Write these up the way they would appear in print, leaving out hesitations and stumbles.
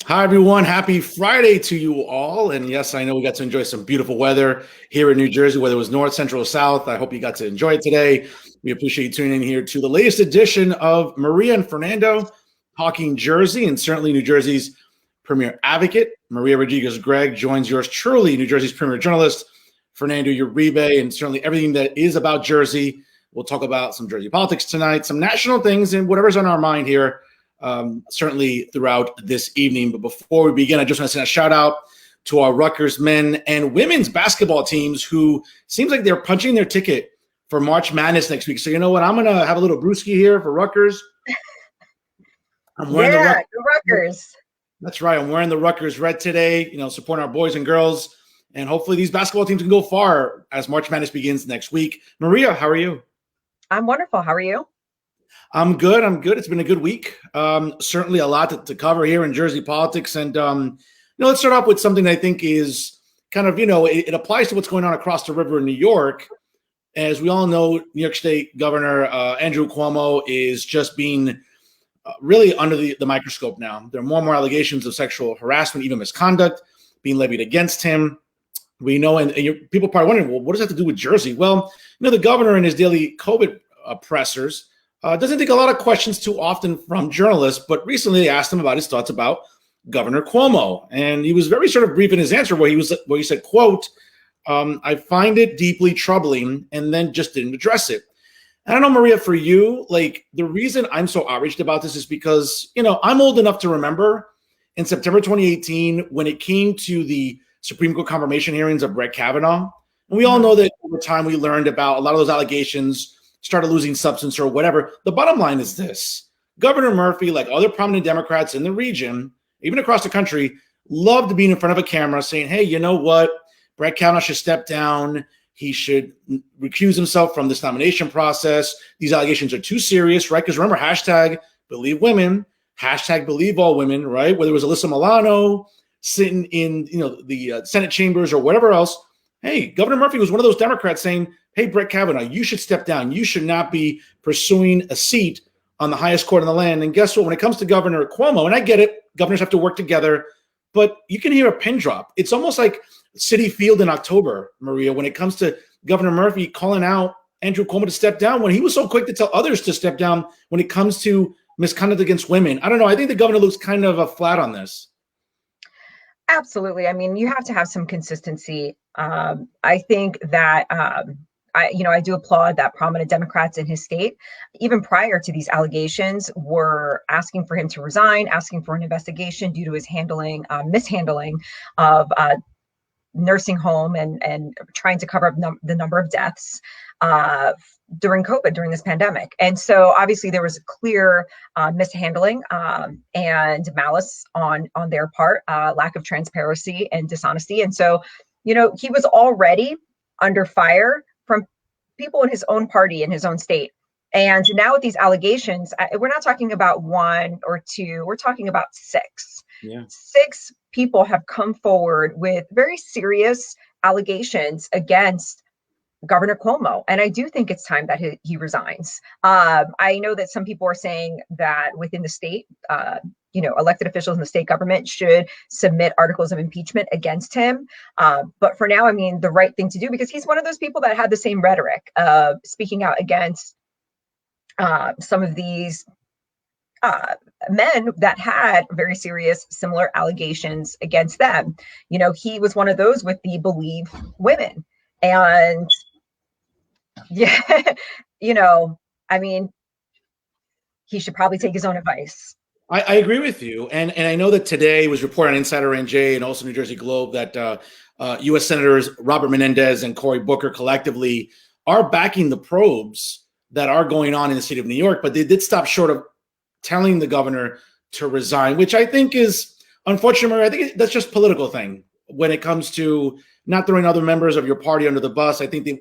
Hi, everyone. Happy Friday to you all. And yes, I know we got to enjoy some beautiful weather here in New Jersey, whether it was north, central, or south. I hope you got to enjoy it today. We appreciate you tuning in here to the latest edition of Maria and Fernando Talking Jersey, and certainly New Jersey's premier advocate. Maria Rodriguez-Gregg joins yours truly, New Jersey's premier journalist, Fernando Uribe, and certainly everything that is about Jersey. We'll talk about some Jersey politics tonight, some national things, and whatever's on our mind here. Certainly throughout this evening. But before we begin, I just want to send a shout out to our Rutgers men and women's basketball teams who seems like they're punching their ticket for March Madness next week. So you know what? I'm going to have a little brewski here for Rutgers. I'm wearing the Rutgers. That's right. I'm wearing the Rutgers red today, supporting our boys and girls. And hopefully these basketball teams can go far as March Madness begins next week. Maria, how are you? I'm wonderful. How are you? I'm good. It's been a good week. Certainly a lot to cover here in Jersey politics. And, let's start off with something that I think is kind of, it applies to what's going on across the river in New York. As we all know, New York State Governor Andrew Cuomo is just being really under the microscope now. There are more and more allegations of sexual harassment, even misconduct being levied against him. We know, and people are probably wondering, well, what does that have to do with Jersey? Well, the governor in his daily COVID pressers doesn't take a lot of questions too often from journalists, but recently they asked him about his thoughts about Governor Cuomo. And he was very sort of brief in his answer where he said, quote, I find it deeply troubling, and then just didn't address it. I don't know, Maria, for you, like the reason I'm so outraged about this is because, I'm old enough to remember in September 2018 when it came to the Supreme Court confirmation hearings of Brett Kavanaugh. And we all know that over time we learned about a lot of those allegations started losing substance or whatever. The bottom line is this. Governor Murphy, like other prominent Democrats in the region, even across the country, loved being in front of a camera saying, hey, you know what? Brett Kavanaugh should step down. He should recuse himself from this nomination process. These allegations are too serious, right? Because remember, hashtag believe women, hashtag believe all women, right? Whether it was Alyssa Milano sitting in the Senate chambers or whatever else. Hey, Governor Murphy was one of those Democrats saying, hey, Brett Kavanaugh, you should step down. You should not be pursuing a seat on the highest court in the land. And guess what? When it comes to Governor Cuomo, and I get it, governors have to work together, but you can hear a pin drop. It's almost like Citi Field in October, Maria, when it comes to Governor Murphy calling out Andrew Cuomo to step down when he was so quick to tell others to step down when it comes to misconduct against women. I don't know. I think the governor looks kind of flat on this. Absolutely. I mean, you have to have some consistency. I think that I do applaud that prominent Democrats in his state, even prior to these allegations, were asking for him to resign, asking for an investigation due to his mishandling of nursing home and trying to cover up the number of deaths during COVID, during this pandemic. And so obviously there was a clear mishandling and malice on their part, lack of transparency and dishonesty. And so, he was already under fire from people in his own party, in his own state. And now with these allegations, we're not talking about one or two, we're talking about six. Yeah. 6 people have come forward with very serious allegations against Governor Cuomo. And I do think it's time that he resigns. I know that some people are saying that within the state, elected officials in the state government should submit articles of impeachment against him. But for now, I mean, the right thing to do, because he's one of those people that had the same rhetoric, speaking out against some of these men that had very serious, similar allegations against them. He was one of those with the believe women. And yeah, I mean, he should probably take his own advice. I agree with you. And I know that today was reported on Insider NJ and also New Jersey Globe that U.S. Senators Robert Menendez and Cory Booker collectively are backing the probes that are going on in the state of New York, but they did stop short of telling the governor to resign, which I think is unfortunate. I think that's just a political thing when it comes to not throwing other members of your party under the bus. I think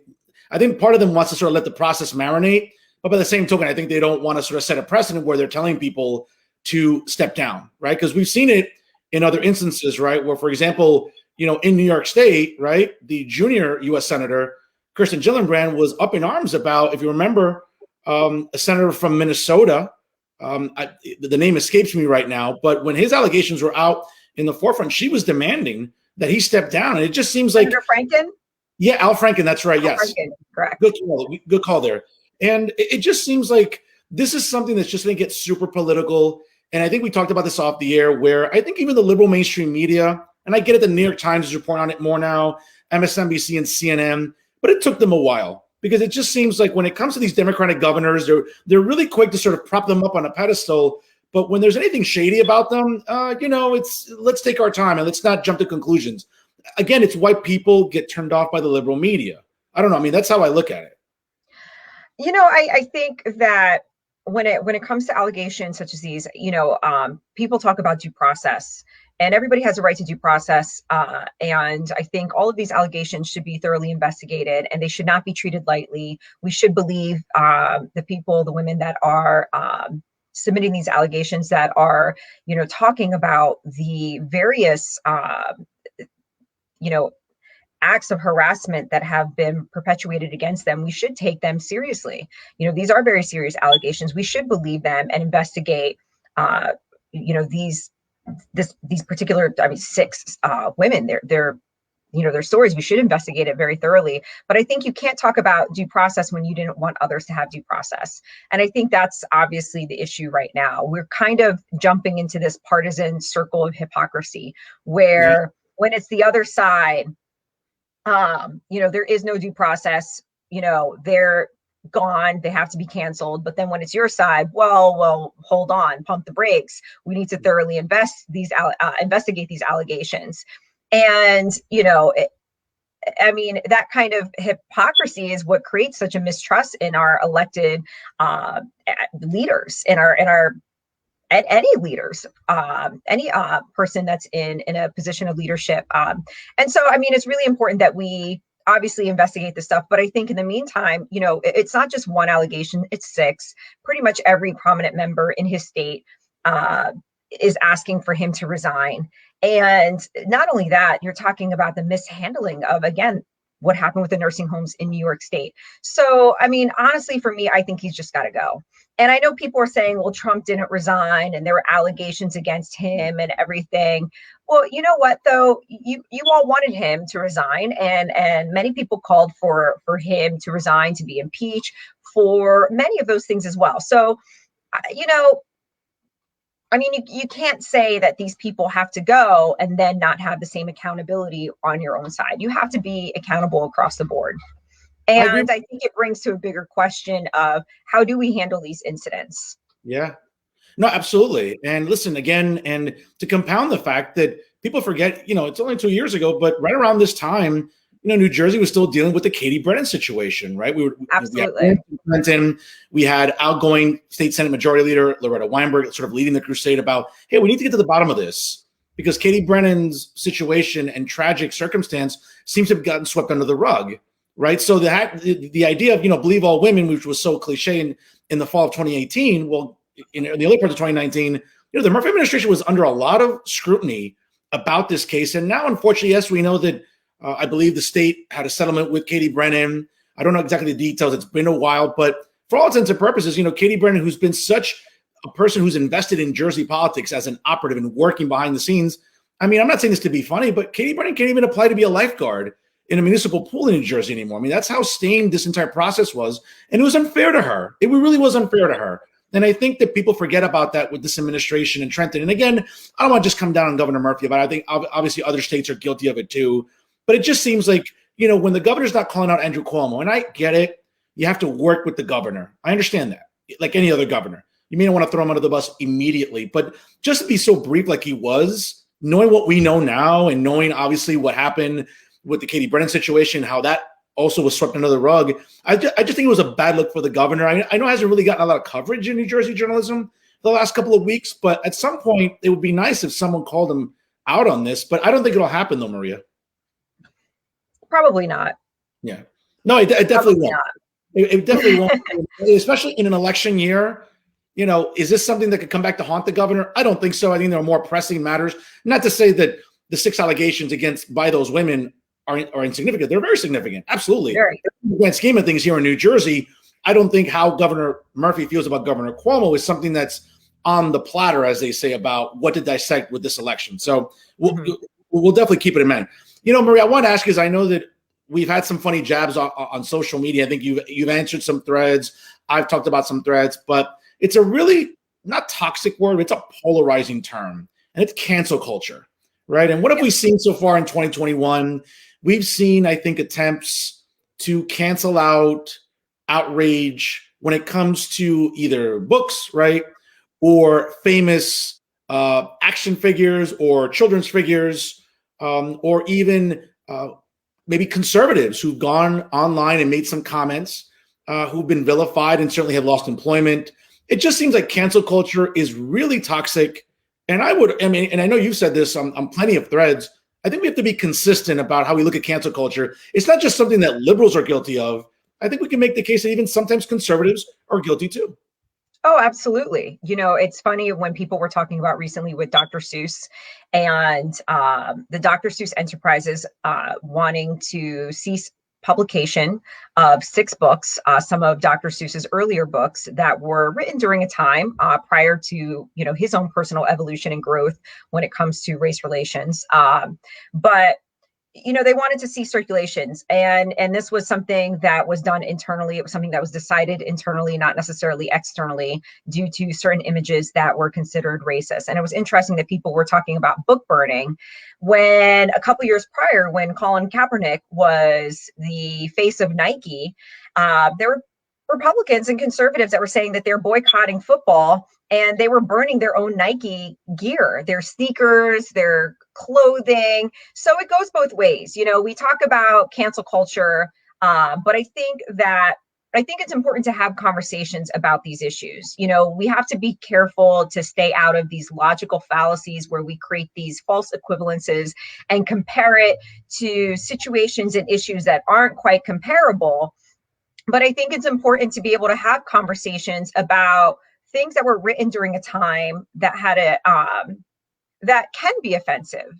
part of them wants to sort of let the process marinate, but by the same token, I think they don't want to sort of set a precedent where they're telling people to step down, right? Because we've seen it in other instances, right? Where, for example, in New York State, right, the junior U.S. Senator Kirsten Gillibrand was up in arms about, if you remember, a senator from Minnesota. The name escapes me right now, but when his allegations were out in the forefront. She was demanding that he step down. And it just seems like, Senator Franken? yeah, Al Franken, that's right. Al Yes. Franken, correct. Good call there. And it just seems like this is something that's just going to get super political. And I think we talked about this off the air, where I think even the liberal mainstream media, and I get it, the New York Times is reporting on it more now, MSNBC and CNN, but it took them a while, because it just seems like when it comes to these Democratic governors, they're really quick to sort of prop them up on a pedestal. But when there's anything shady about them, it's let's take our time and let's not jump to conclusions. Again, it's why people get turned off by the liberal media. I don't know. I mean, that's how I look at it. I think that when it comes to allegations such as these, people talk about due process, and everybody has a right to due process. And I think all of these allegations should be thoroughly investigated, and they should not be treated lightly. We should believe the women that are submitting these allegations, that are, talking about the various, acts of harassment that have been perpetuated against them. We should take them seriously. These are very serious allegations. We should believe them and investigate, these particular, 6 women, their stories. We should investigate it very thoroughly. But I think you can't talk about due process when you didn't want others to have due process. And I think that's obviously the issue right now. We're kind of jumping into this partisan circle of hypocrisy where when it's the other side, there is no due process, they're gone, they have to be canceled. But then when it's your side, well, hold on, pump the brakes. We need to thoroughly investigate these allegations. And, that kind of hypocrisy is what creates such a mistrust in our elected leaders, any leaders, any person that's in a position of leadership. And so, it's really important that we obviously investigate this stuff. But I think in the meantime, it's not just one allegation, it's 6. Pretty much every prominent member in his state is asking for him to resign. And not only that, you're talking about the mishandling of, again, what happened with the nursing homes in New York State. So, honestly, for me, I think he's just got to go. And I know people are saying, well, Trump didn't resign and there were allegations against him and everything. Well, you know what, though? You all wanted him to resign, and many people called for him to resign, to be impeached, for many of those things as well. So, you can't say that these people have to go and then not have the same accountability on your own side. You have to be accountable across the board. And I think it brings to a bigger question of how do we handle these incidents? Yeah, no, absolutely. And listen, again, and to compound the fact that people forget, it's only 2 years ago, but right around this time, New Jersey was still dealing with the Katie Brennan situation, right? Absolutely. We had outgoing state Senate Majority Leader Loretta Weinberg sort of leading the crusade about, hey, we need to get to the bottom of this, because Katie Brennan's situation and tragic circumstance seems to have gotten swept under the rug, right? So the idea of, believe all women, which was so cliche in the fall of 2018, well, in the early part of 2019, the Murphy administration was under a lot of scrutiny about this case. And now, unfortunately, yes, we know that I believe the state had a settlement with Katie Brennan. I don't know exactly the details. It's been a while, but for all intents and purposes, Katie Brennan, who's been such a person who's invested in Jersey politics as an operative and working behind the scenes. I'm not saying this to be funny, but Katie Brennan can't even apply to be a lifeguard in a municipal pool in New Jersey anymore. That's how stained this entire process was. And it was unfair to her. It really was unfair to her. And I think that people forget about that with this administration in Trenton. And again, I don't want to just come down on Governor Murphy, but I think obviously other states are guilty of it too. But it just seems like, when the governor's not calling out Andrew Cuomo, and I get it, you have to work with the governor. I understand that, like any other governor. You may not want to throw him under the bus immediately, but just to be so brief like he was, knowing what we know now and knowing obviously what happened with the Katie Brennan situation, how that also was swept under the rug, I just think it was a bad look for the governor. I know it hasn't really gotten a lot of coverage in New Jersey journalism the last couple of weeks, but at some point it would be nice if someone called him out on this. But I don't think it'll happen though, Maria. Probably not. Yeah. No, it definitely won't. It definitely won't, especially in an election year. Is this something that could come back to haunt the governor? I don't think so. I think there are more pressing matters. Not to say that the 6 allegations by those women are insignificant. They're very significant. Absolutely. Very. In the grand scheme of things here in New Jersey, I don't think how Governor Murphy feels about Governor Cuomo is something that's on the platter, as they say, about what to dissect with this election. So Mhm. we'll definitely keep it in mind. Maria, I want to ask you, is I know that we've had some funny jabs on social media. I think you've answered some threads. I've talked about some threads, but it's a really not toxic word. It's a polarizing term, and it's cancel culture, right? And what have we seen so far in 2021? We've seen, I think, attempts to cancel out outrage when it comes to either books, right, or famous action figures or children's figures, or even maybe conservatives who've gone online and made some comments, who've been vilified and certainly have lost employment. It just seems like cancel culture is really toxic. And and I know you've said this on plenty of threads. I think we have to be consistent about how we look at cancel culture. It's not just something that liberals are guilty of. I think we can make the case that even sometimes conservatives are guilty too. Oh, absolutely. It's funny when people were talking about recently with Dr. Seuss and the Dr. Seuss Enterprises wanting to cease publication of 6 books, some of Dr. Seuss's earlier books that were written during a time prior to, his own personal evolution and growth when it comes to race relations. But they wanted to see circulations, and this was something that was done internally. It was something that was decided internally, not necessarily externally, due to certain images that were considered racist. And it was interesting that people were talking about book burning when a couple years prior, when Colin Kaepernick was the face of Nike, there were Republicans and conservatives that were saying that they're boycotting football, and they were burning their own Nike gear, their sneakers, their clothing. So it goes both ways. We talk about cancel culture, but I think it's important to have conversations about these issues. We have to be careful to stay out of these logical fallacies where we create these false equivalences and compare it to situations and issues that aren't quite comparable. But I think it's important to be able to have conversations about things that were written during a time that had that can be offensive.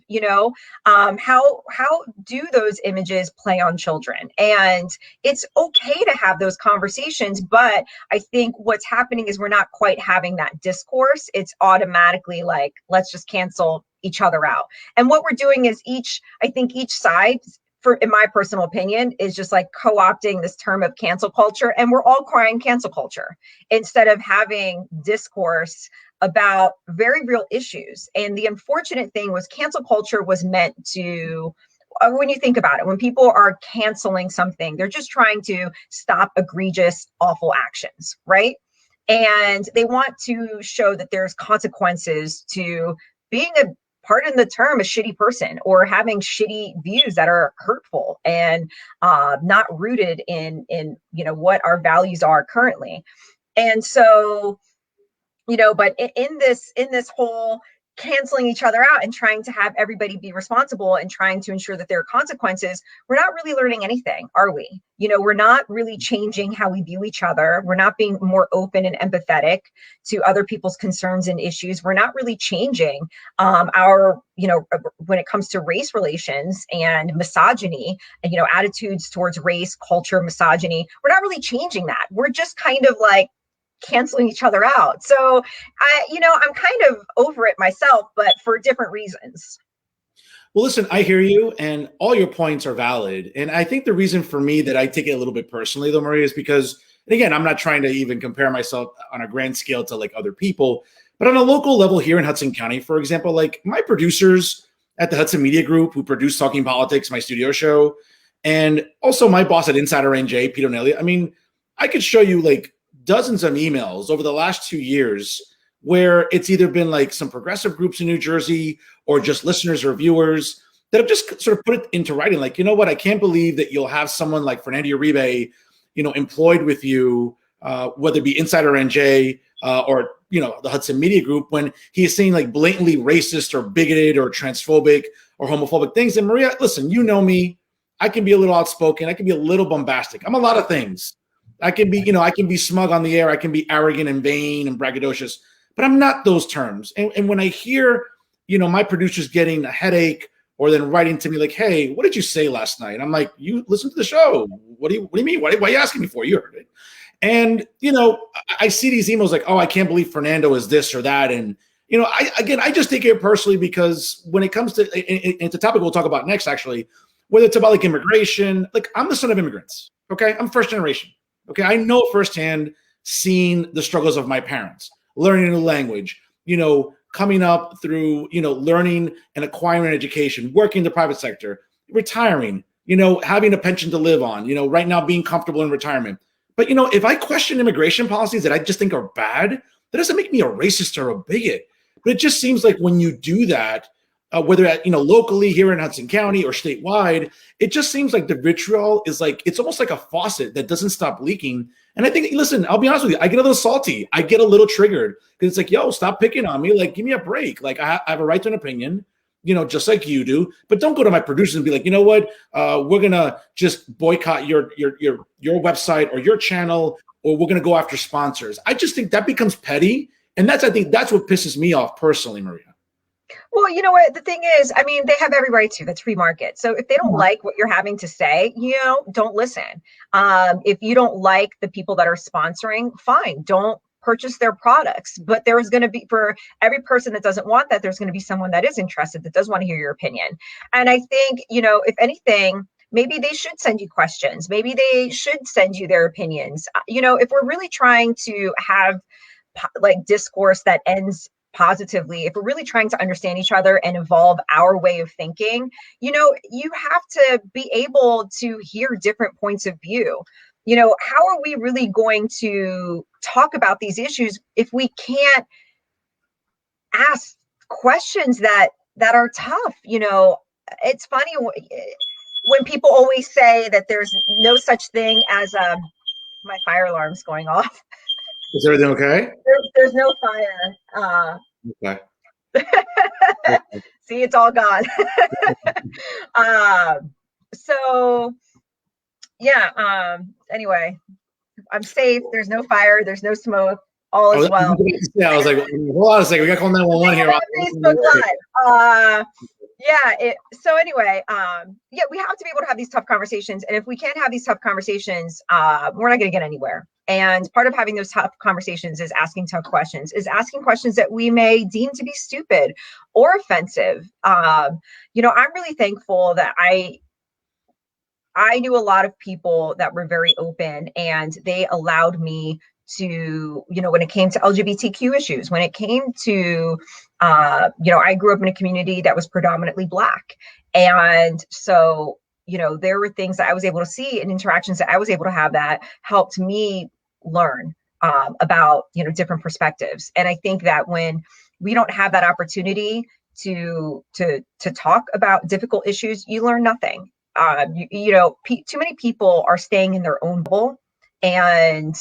How do those images play on children? And it's okay to have those conversations, but I think what's happening is we're not quite having that discourse. It's automatically like, let's just cancel each other out. And what we're doing is each side, in my personal opinion, is just like co-opting this term of cancel culture, and we're all crying cancel culture instead of having discourse about very real issues. And the unfortunate thing was cancel culture was meant to, when you think about it, when people are canceling something, they're just trying to stop egregious, awful actions, right? And they want to show that there's consequences to being pardon the term, a shitty person, or having shitty views that are hurtful and not rooted in what our values are currently. And so, but in this whole canceling each other out and trying to have everybody be responsible and trying to ensure that there are consequences, we're not really learning anything, are we? We're not really changing how we view each other. We're not being more open and empathetic to other people's concerns and issues. We're not really changing our, when it comes to race relations and misogyny, and, attitudes towards race, culture, misogyny. We're not really changing that. We're just kind of like canceling each other out. So I'm kind of over it myself, but for different reasons. Well, listen, I hear you, and all your points are valid. And I think the reason for me that I take it a little bit personally, though, Maria, is because, and again, I'm not trying to even compare myself on a grand scale to like other people, but on a local level here in Hudson County, for example, like my producers at the Hudson Media Group who produce Talking Politics, my studio show, and also my boss at Insider NJ, Pete O'Neill. I mean, I could show you like dozens of emails over the last 2 years where it's either been like some progressive groups in New Jersey or just listeners or viewers that have just sort of put it into writing. Like, you know what? I can't believe that you'll have someone like Fernando Uribe, employed with you, whether it be Insider NJ or, the Hudson Media Group, when he is saying like blatantly racist or bigoted or transphobic or homophobic things. And Maria, listen, you know me, I can be a little outspoken. I can be a little bombastic. I'm a lot of things. I can be smug on the air. I can be arrogant and vain and braggadocious, but I'm not those terms. And when I hear, my producers getting a headache or then writing to me like, hey, what did you say last night? I'm like, you listen to the show. What do you mean? Why are you asking me for? You heard it. And, I see these emails like, oh, I can't believe Fernando is this or that. And, I just take it personally because when it comes to, and it's a topic we'll talk about next, actually, whether it's about like immigration, like I'm the son of immigrants. Okay. I'm first generation. Okay. I know firsthand seeing the struggles of my parents, learning a new language, coming up through, learning and acquiring an education, working in the private sector, retiring, having a pension to live on, right now being comfortable in retirement. But, if I question immigration policies that I just think are bad, that doesn't make me a racist or a bigot. But it just seems like when you do that, whether at, locally here in Hudson County or statewide, it just seems like the vitriol is like, it's almost like a faucet that doesn't stop leaking. And I think, listen, I'll be honest with you, I get a little salty. I get a little triggered because it's like, yo, stop picking on me. Like, give me a break. Like, I have a right to an opinion, just like you do. But don't go to my producers and be like, you know what, we're going to just boycott your website or your channel, or we're going to go after sponsors. I just think that becomes petty. And I think that's what pisses me off personally, Maria. Well, you know what? The thing is, I mean, they have every right to. That's free market. So if they don't like what you're having to say, don't listen. If you don't like the people that are sponsoring, fine, don't purchase their products. But there's going to be, for every person that doesn't want that, there's going to be someone that is interested, that does want to hear your opinion. And I think, if anything, maybe they should send you questions. Maybe they should send you their opinions. If we're really trying to have like discourse that ends positively, if we're really trying to understand each other and evolve our way of thinking, you have to be able to hear different points of view. How are we really going to talk about these issues if we can't ask questions that are tough? It's funny when people always say that there's no such thing as my fire alarm's going off. Is everything okay? There's no fire. Okay. See, it's all gone. So yeah. Anyway, I'm safe. There's no fire. There's no smoke. All is well. Yeah, I was like, hold on a second. We got to call 911 here. Facebook Live. So anyway, we have to be able to have these tough conversations. And if we can't have these tough conversations, we're not going to get anywhere. And part of having those tough conversations is asking tough questions, is asking questions that we may deem to be stupid or offensive. I'm really thankful that I knew a lot of people that were very open, and they allowed me to, when it came to LGBTQ issues, when it came to, I grew up in a community that was predominantly Black. And so, there were things that I was able to see and interactions that I was able to have that helped me learn about, different perspectives. And I think that when we don't have that opportunity to talk about difficult issues, you learn nothing. Too many people are staying in their own bubble, and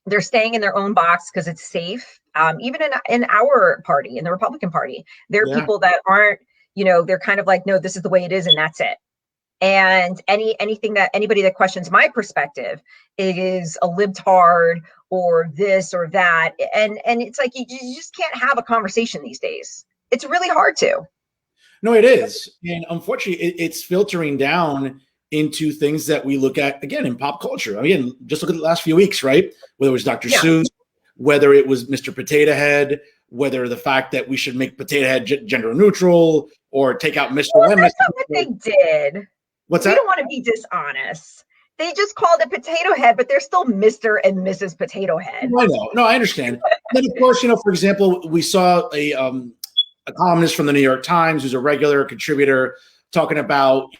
they're staying in their own box because it's safe. Even in our party, in the Republican Party, there are people that aren't, they're kind of like, no, this is the way it is, and that's it. And anybody that questions my perspective is a libtard or this or that. And it's like, you just can't have a conversation these days. It's really hard to. No, it is. And unfortunately, it's filtering down into things that we look at, again, in pop culture. Again, just look at the last few weeks, right? Whether it was Dr. Seuss, whether it was Mr. Potato Head, whether the fact that we should make Potato Head gender neutral or take out Mr. Well, that's not what they did. What's that? We don't want to be dishonest. They just called it Potato Head, but they're still Mr. and Mrs. Potato Head. I know. No, I understand. Then, of course, for example, we saw a columnist from the New York Times who's a regular contributor talking about,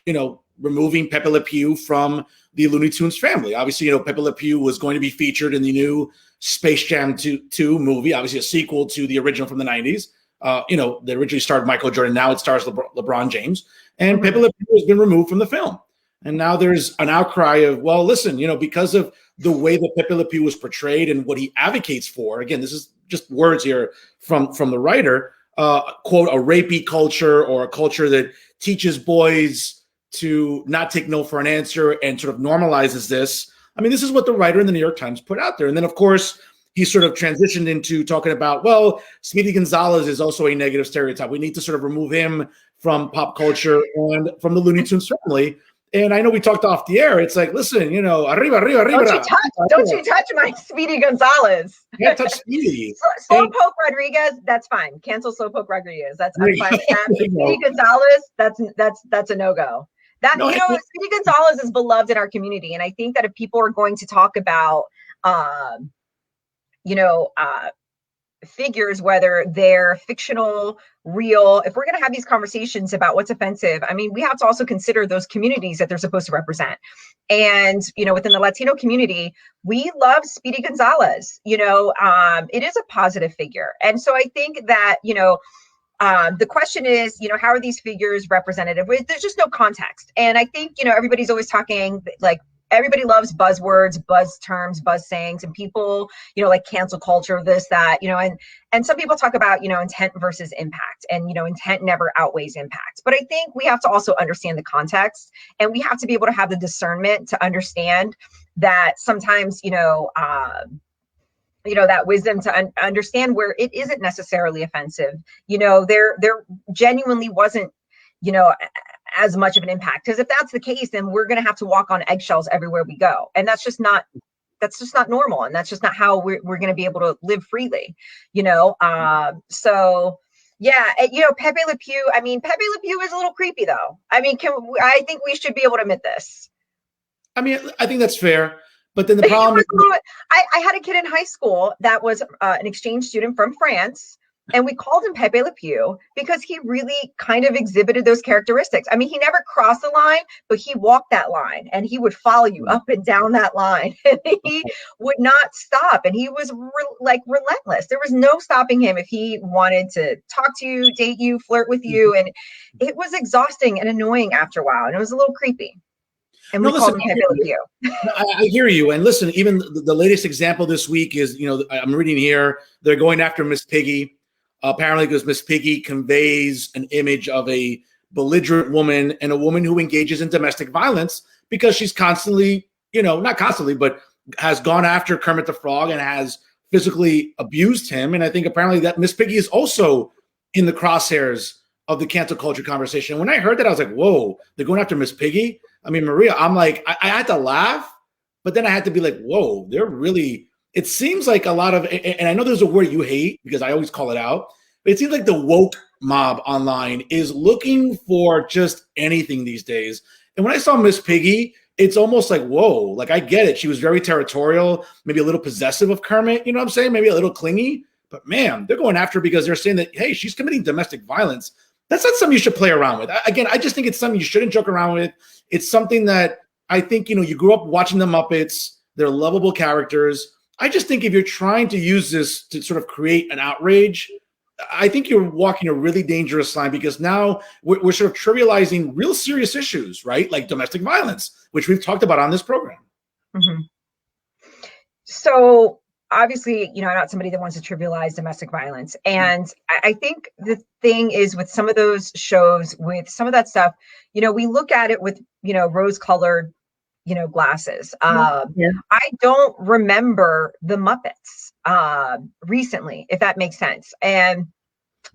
removing Pepe Le Pew from the Looney Tunes family. Obviously, Pepe Le Pew was going to be featured in the new Space Jam 2 movie, obviously a sequel to the original from the 90s. That originally starred Michael Jordan. Now it stars LeBron James. And Pepe Le Pew has been removed from the film. And now there's an outcry of, well, listen, because of the way that Pepe Le Pew was portrayed and what he advocates for. Again, this is just words here from the writer, quote, a rapey culture, or a culture that teaches boys to not take no for an answer and sort of normalizes this. I mean, this is what the writer in the New York Times put out there. And then, of course, he sort of transitioned into talking about, well, Speedy Gonzalez is also a negative stereotype. We need to sort of remove him from pop culture and from the Looney Tunes family. And I know we talked off the air. It's like, listen, you know, arriba, arriba, arriba. Don't you touch my Speedy Gonzalez. Can't touch Speedy. Slowpoke Rodriguez, that's fine. Cancel Slowpoke Rodriguez. I'm fine with that. Speedy Gonzalez, that's a no-go. That, no, Speedy Gonzalez is beloved in our community. And I think that if people are going to talk about figures, whether they're fictional, real, if we're going to have these conversations about what's offensive, I mean, we have to also consider those communities that they're supposed to represent. And, within the Latino community, we love Speedy Gonzalez. It is a positive figure. And so I think that, the question is, how are these figures representative? There's just no context. And I think, everybody's always talking like, everybody loves buzzwords, buzz terms, buzz sayings, and people, like cancel culture, this, that, and some people talk about, intent versus impact, and, intent never outweighs impact. But I think we have to also understand the context, and we have to be able to have the discernment to understand that sometimes, that wisdom to understand where it isn't necessarily offensive. There genuinely wasn't, as much of an impact, because if that's the case, then we're going to have to walk on eggshells everywhere we go, and that's just not normal, and that's just not how we're going to be able to live freely. So yeah, Pepe Le Pew. I mean, Pepe Le Pew is a little creepy, though. I mean, I think we should be able to admit this. I mean, I think that's fair, but then the problem is, I had a kid in high school that was an exchange student from France. And we called him Pepe Le Pew because he really kind of exhibited those characteristics. I mean, he never crossed the line, but he walked that line, and he would follow you up and down that line. And he would not stop. And he was relentless. There was no stopping him if he wanted to talk to you, date you, flirt with you. And it was exhausting and annoying after a while. And it was a little creepy. And we called him Pepe Le Pew. I hear you. And listen, even the latest example this week is, I'm reading here, they're going after Miss Piggy. Apparently, because Miss Piggy conveys an image of a belligerent woman and a woman who engages in domestic violence because she's constantly, not constantly, but has gone after Kermit the Frog and has physically abused him. And I think apparently that Miss Piggy is also in the crosshairs of the cancel culture conversation. When I heard that, I was like, whoa, they're going after Miss Piggy. I mean, Maria, I'm like, I had to laugh, but then I had to be like, whoa, they're really... It seems like a lot of, and I know there's a word you hate because I always call it out, but it seems like the woke mob online is looking for just anything these days. And when I saw Miss Piggy, it's almost like, whoa, like I get it. She was very territorial, maybe a little possessive of Kermit, you know what I'm saying? Maybe a little clingy, but man, they're going after her because they're saying that, hey, she's committing domestic violence. That's not something you should play around with. Again, I just think it's something you shouldn't joke around with. It's something that I think, you grew up watching the Muppets. They're lovable characters. I just think if you're trying to use this to sort of create an outrage, I think you're walking a really dangerous line because now we're sort of trivializing real serious issues, right? Like domestic violence, which we've talked about on this program. Mm-hmm. So obviously, I'm not somebody that wants to trivialize domestic violence. And I think the thing is with some of those shows, with some of that stuff, we look at it with, rose-colored glasses. I don't remember the Muppets recently, if that makes sense. And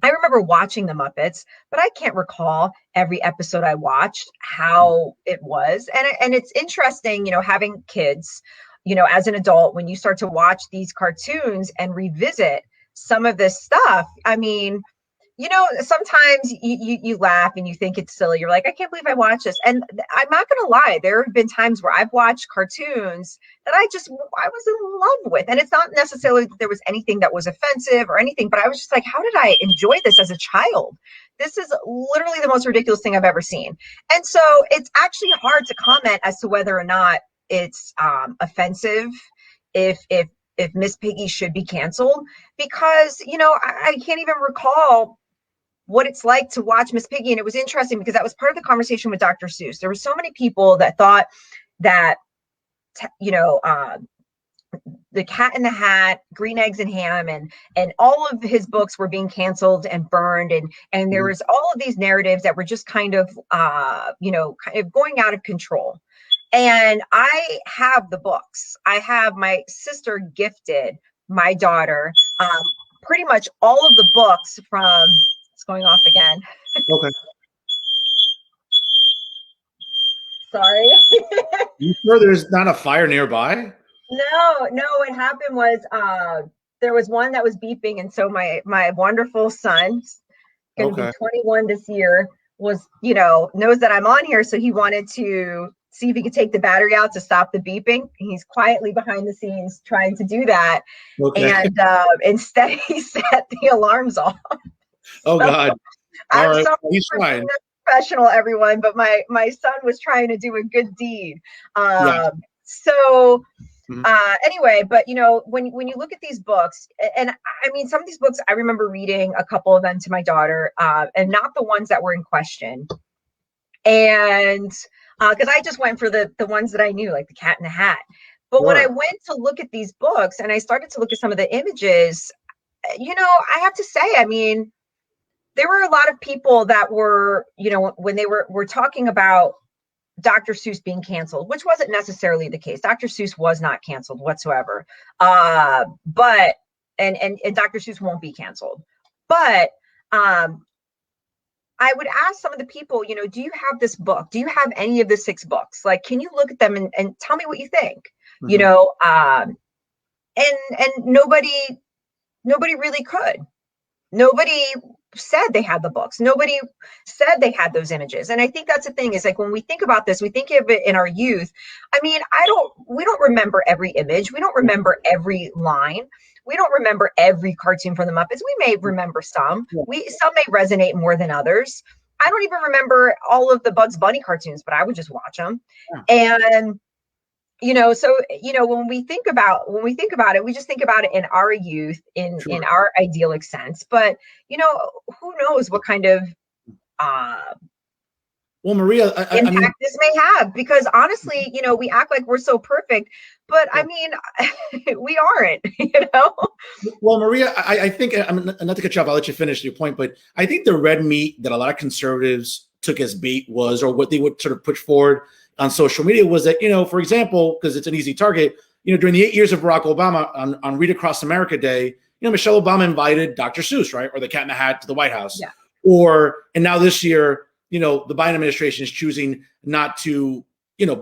I remember watching the Muppets, but I can't recall every episode I watched, how it was. And it's interesting, having kids, as an adult, when you start to watch these cartoons and revisit some of this stuff, I mean, sometimes you laugh and you think it's silly. You're like, I can't believe I watched this. And I'm not going to lie. There have been times where I've watched cartoons that I was in love with. And it's not necessarily that there was anything that was offensive or anything, but I was just like, how did I enjoy this as a child? This is literally the most ridiculous thing I've ever seen. And so it's actually hard to comment as to whether or not it's offensive if Miss Piggy should be canceled, because, I can't even recall what it's like to watch Miss Piggy. And it was interesting because that was part of the conversation with Dr. Seuss. There were so many people that thought that, The Cat in the Hat, Green Eggs and Ham, and all of his books were being canceled and burned. And there was all of these narratives that were just kind of going out of control. And I have the books. I have my sister gifted my daughter pretty much all of the books from, it's going off again. Okay. sorry. You sure there's not a fire nearby? No, what happened was there was one that was beeping, and so my wonderful son, going to be 21 this year, was, knows that I'm on here, so he wanted to see if he could take the battery out to stop the beeping. He's quietly behind the scenes trying to do that. Okay. And instead he set the alarms off. Oh God. All right. He's fine. Professional, everyone, but my son was trying to do a good deed. Yeah. So anyway, but when you look at these books, and I mean, some of these books, I remember reading a couple of them to my daughter, and not the ones that were in question. And because I just went for the ones that I knew, like The Cat in the Hat. But when I went to look at these books and I started to look at some of the images, I have to say, I mean, there were a lot of people that were, when they were talking about Dr. Seuss being canceled, which wasn't necessarily the case. Dr. Seuss was not canceled whatsoever. But Dr. Seuss won't be canceled. But I would ask some of the people, do you have this book? Do you have any of the 6 books? Like, can you look at them and tell me what you think? And nobody really could. Nobody said they had the books. Nobody said they had those images. And I think that's the thing, is like, when we think about this, we think of it in our youth. I mean, we don't remember every image. We don't remember every line. We don't remember every cartoon from the Muppets. We may remember some. Some may resonate more than others. I don't even remember all of the Bugs Bunny cartoons, but I would just watch them. Yeah. And so when we think about it, we just think about it in our youth, in our idyllic sense. But who knows what kind of well, Maria, impact this may have, because honestly, we act like we're so perfect, but I mean, we aren't, Well, Maria, I think, not to cut you off, I'll let you finish your point, but I think the red meat that a lot of conservatives took as bait was, or what they would sort of push forward on social media, was that, for example, because it's an easy target, during the 8 years of Barack Obama on Read Across America Day, Michelle Obama invited Dr. Seuss, right? Or the Cat in the Hat to the White House. Yeah. And now this year, the Biden administration is choosing not to,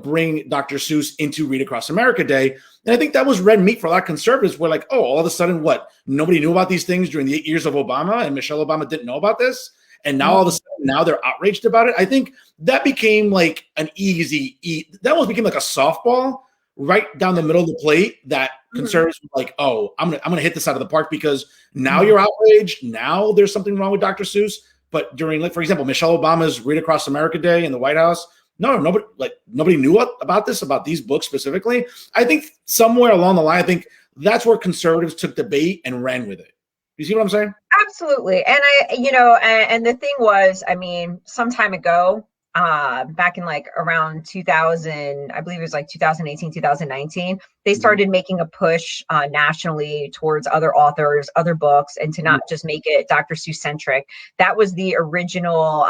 bring Dr. Seuss into Read Across America Day. And I think that was red meat for a lot of conservatives. We're like, oh, all of a sudden, what? Nobody knew about these things during the 8 years of Obama, and Michelle Obama didn't know about this. And now all of a sudden, now they're outraged about it. I think that became like an easy eat. That almost became like a softball right down the middle of the plate, that conservatives were like, oh, I'm gonna hit this out of the park, because now you're outraged. Now there's something wrong with Dr. Seuss. But during, like, for example, Michelle Obama's Read Across America Day in the White House, nobody knew about these books specifically. I think somewhere along the line, I think that's where conservatives took the bait and ran with it. You see what I'm saying? Absolutely. And and the thing was, I mean, some time ago, back in like around 2000, I believe it was like 2018, 2019, they started making a push nationally towards other authors, other books, and to not just make it Dr. Seuss centric. That was the original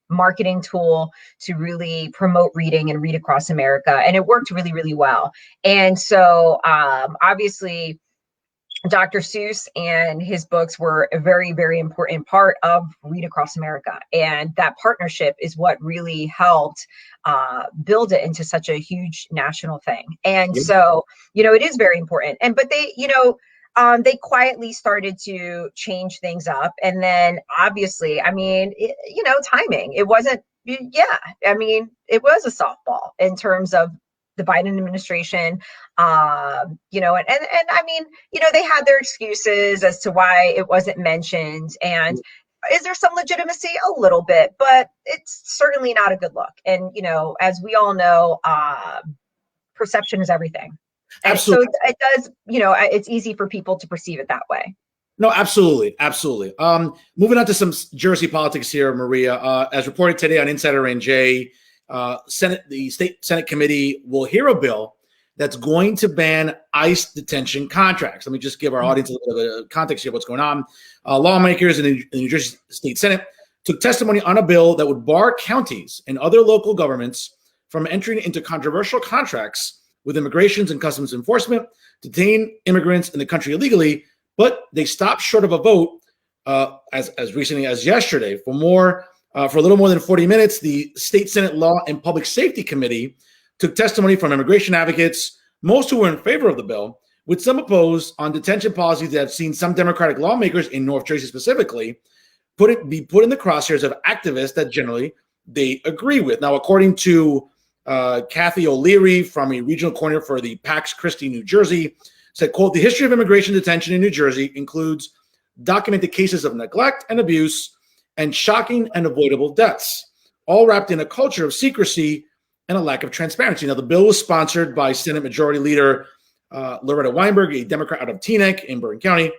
marketing tool to really promote reading and Read Across America. And it worked really, really well. And so obviously, Dr. Seuss and his books were a very, very important part of Read Across America. And that partnership is what really helped build it into such a huge national thing. And so, it is very important. But they, they quietly started to change things up. And then obviously, I mean, timing, it wasn't, I mean, it was a softball in terms of the Biden administration, and I mean, they had their excuses as to why it wasn't mentioned. And is there some legitimacy? A little bit, but it's certainly not a good look. And, as we all know, perception is everything. And absolutely. So it does, it's easy for people to perceive it that way. No, absolutely. Absolutely. Moving on to some Jersey politics here, Maria, as reported today on Insider NJ, the state Senate committee will hear a bill that's going to ban ICE detention contracts. Let me just give our audience a little bit of context here. What's going on? Lawmakers in the New Jersey State Senate took testimony on a bill that would bar counties and other local governments from entering into controversial contracts with immigrations and customs enforcement to detain immigrants in the country illegally. But they stopped short of a vote as recently as yesterday. For more For a little more than 40 minutes, the State Senate Law and Public Safety Committee took testimony from immigration advocates, most who were in favor of the bill, with some opposed on detention policies that have seen some Democratic lawmakers in North Jersey specifically be put in the crosshairs of activists that generally they agree with. Now, according to Kathy O'Leary from a regional coordinator for the Pax Christi, New Jersey, said, quote, the history of immigration detention in New Jersey includes documented cases of neglect and abuse and shocking and avoidable deaths, all wrapped in a culture of secrecy and a lack of transparency. Now, the bill was sponsored by Senate Majority Leader Loretta Weinberg, a Democrat out of Teaneck in Bergen County,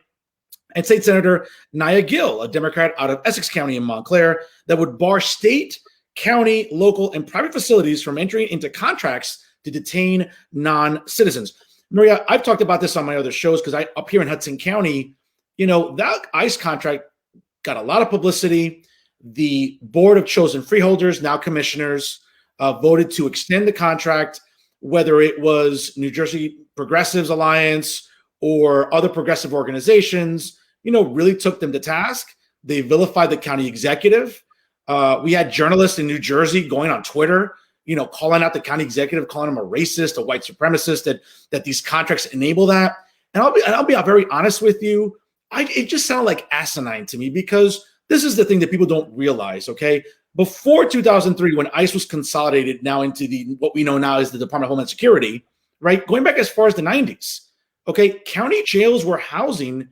and State Senator Nia Gill, a Democrat out of Essex County in Montclair, that would bar state, county, local, and private facilities from entering into contracts to detain non-citizens. Maria, I've talked about this on my other shows because up here in Hudson County, that ICE contract got a lot of publicity. The Board of Chosen Freeholders, now commissioners, voted to extend the contract, whether it was New Jersey Progressives Alliance or other progressive organizations, really took them to task. They vilified the county executive. We had journalists in New Jersey going on Twitter, calling out the county executive, calling him a racist, a white supremacist, that these contracts enable that. And I'll be very honest with you. It just sounded like asinine to me, because this is the thing that people don't realize, okay? Before 2003, when ICE was consolidated now into what we know now as the Department of Homeland Security, right? Going back as far as the 90s, okay? County jails were housing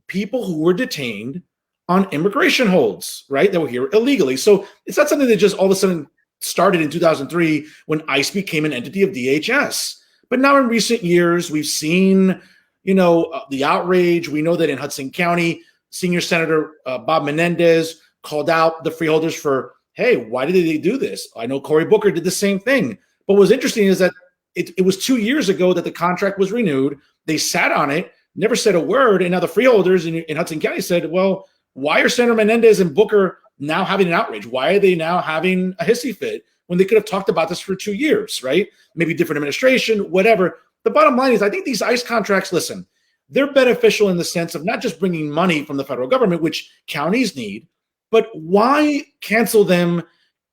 people who were detained on immigration holds, right? That were here illegally. So it's not something that just all of a sudden started in 2003 when ICE became an entity of DHS. But now in recent years, we've seen, the outrage. We know that in Hudson County, Senior Senator Bob Menendez called out the freeholders for, hey, why did they do this? I know Cory Booker did the same thing. But what's interesting is that it was 2 years ago that the contract was renewed. They sat on it, never said a word. And now the freeholders in Hudson County said, well, why are Senator Menendez and Booker now having an outrage? Why are they now having a hissy fit when they could have talked about this for 2 years, right? Maybe different administration, whatever. The bottom line is I think these ICE contracts, listen, they're beneficial in the sense of not just bringing money from the federal government, which counties need, but why cancel them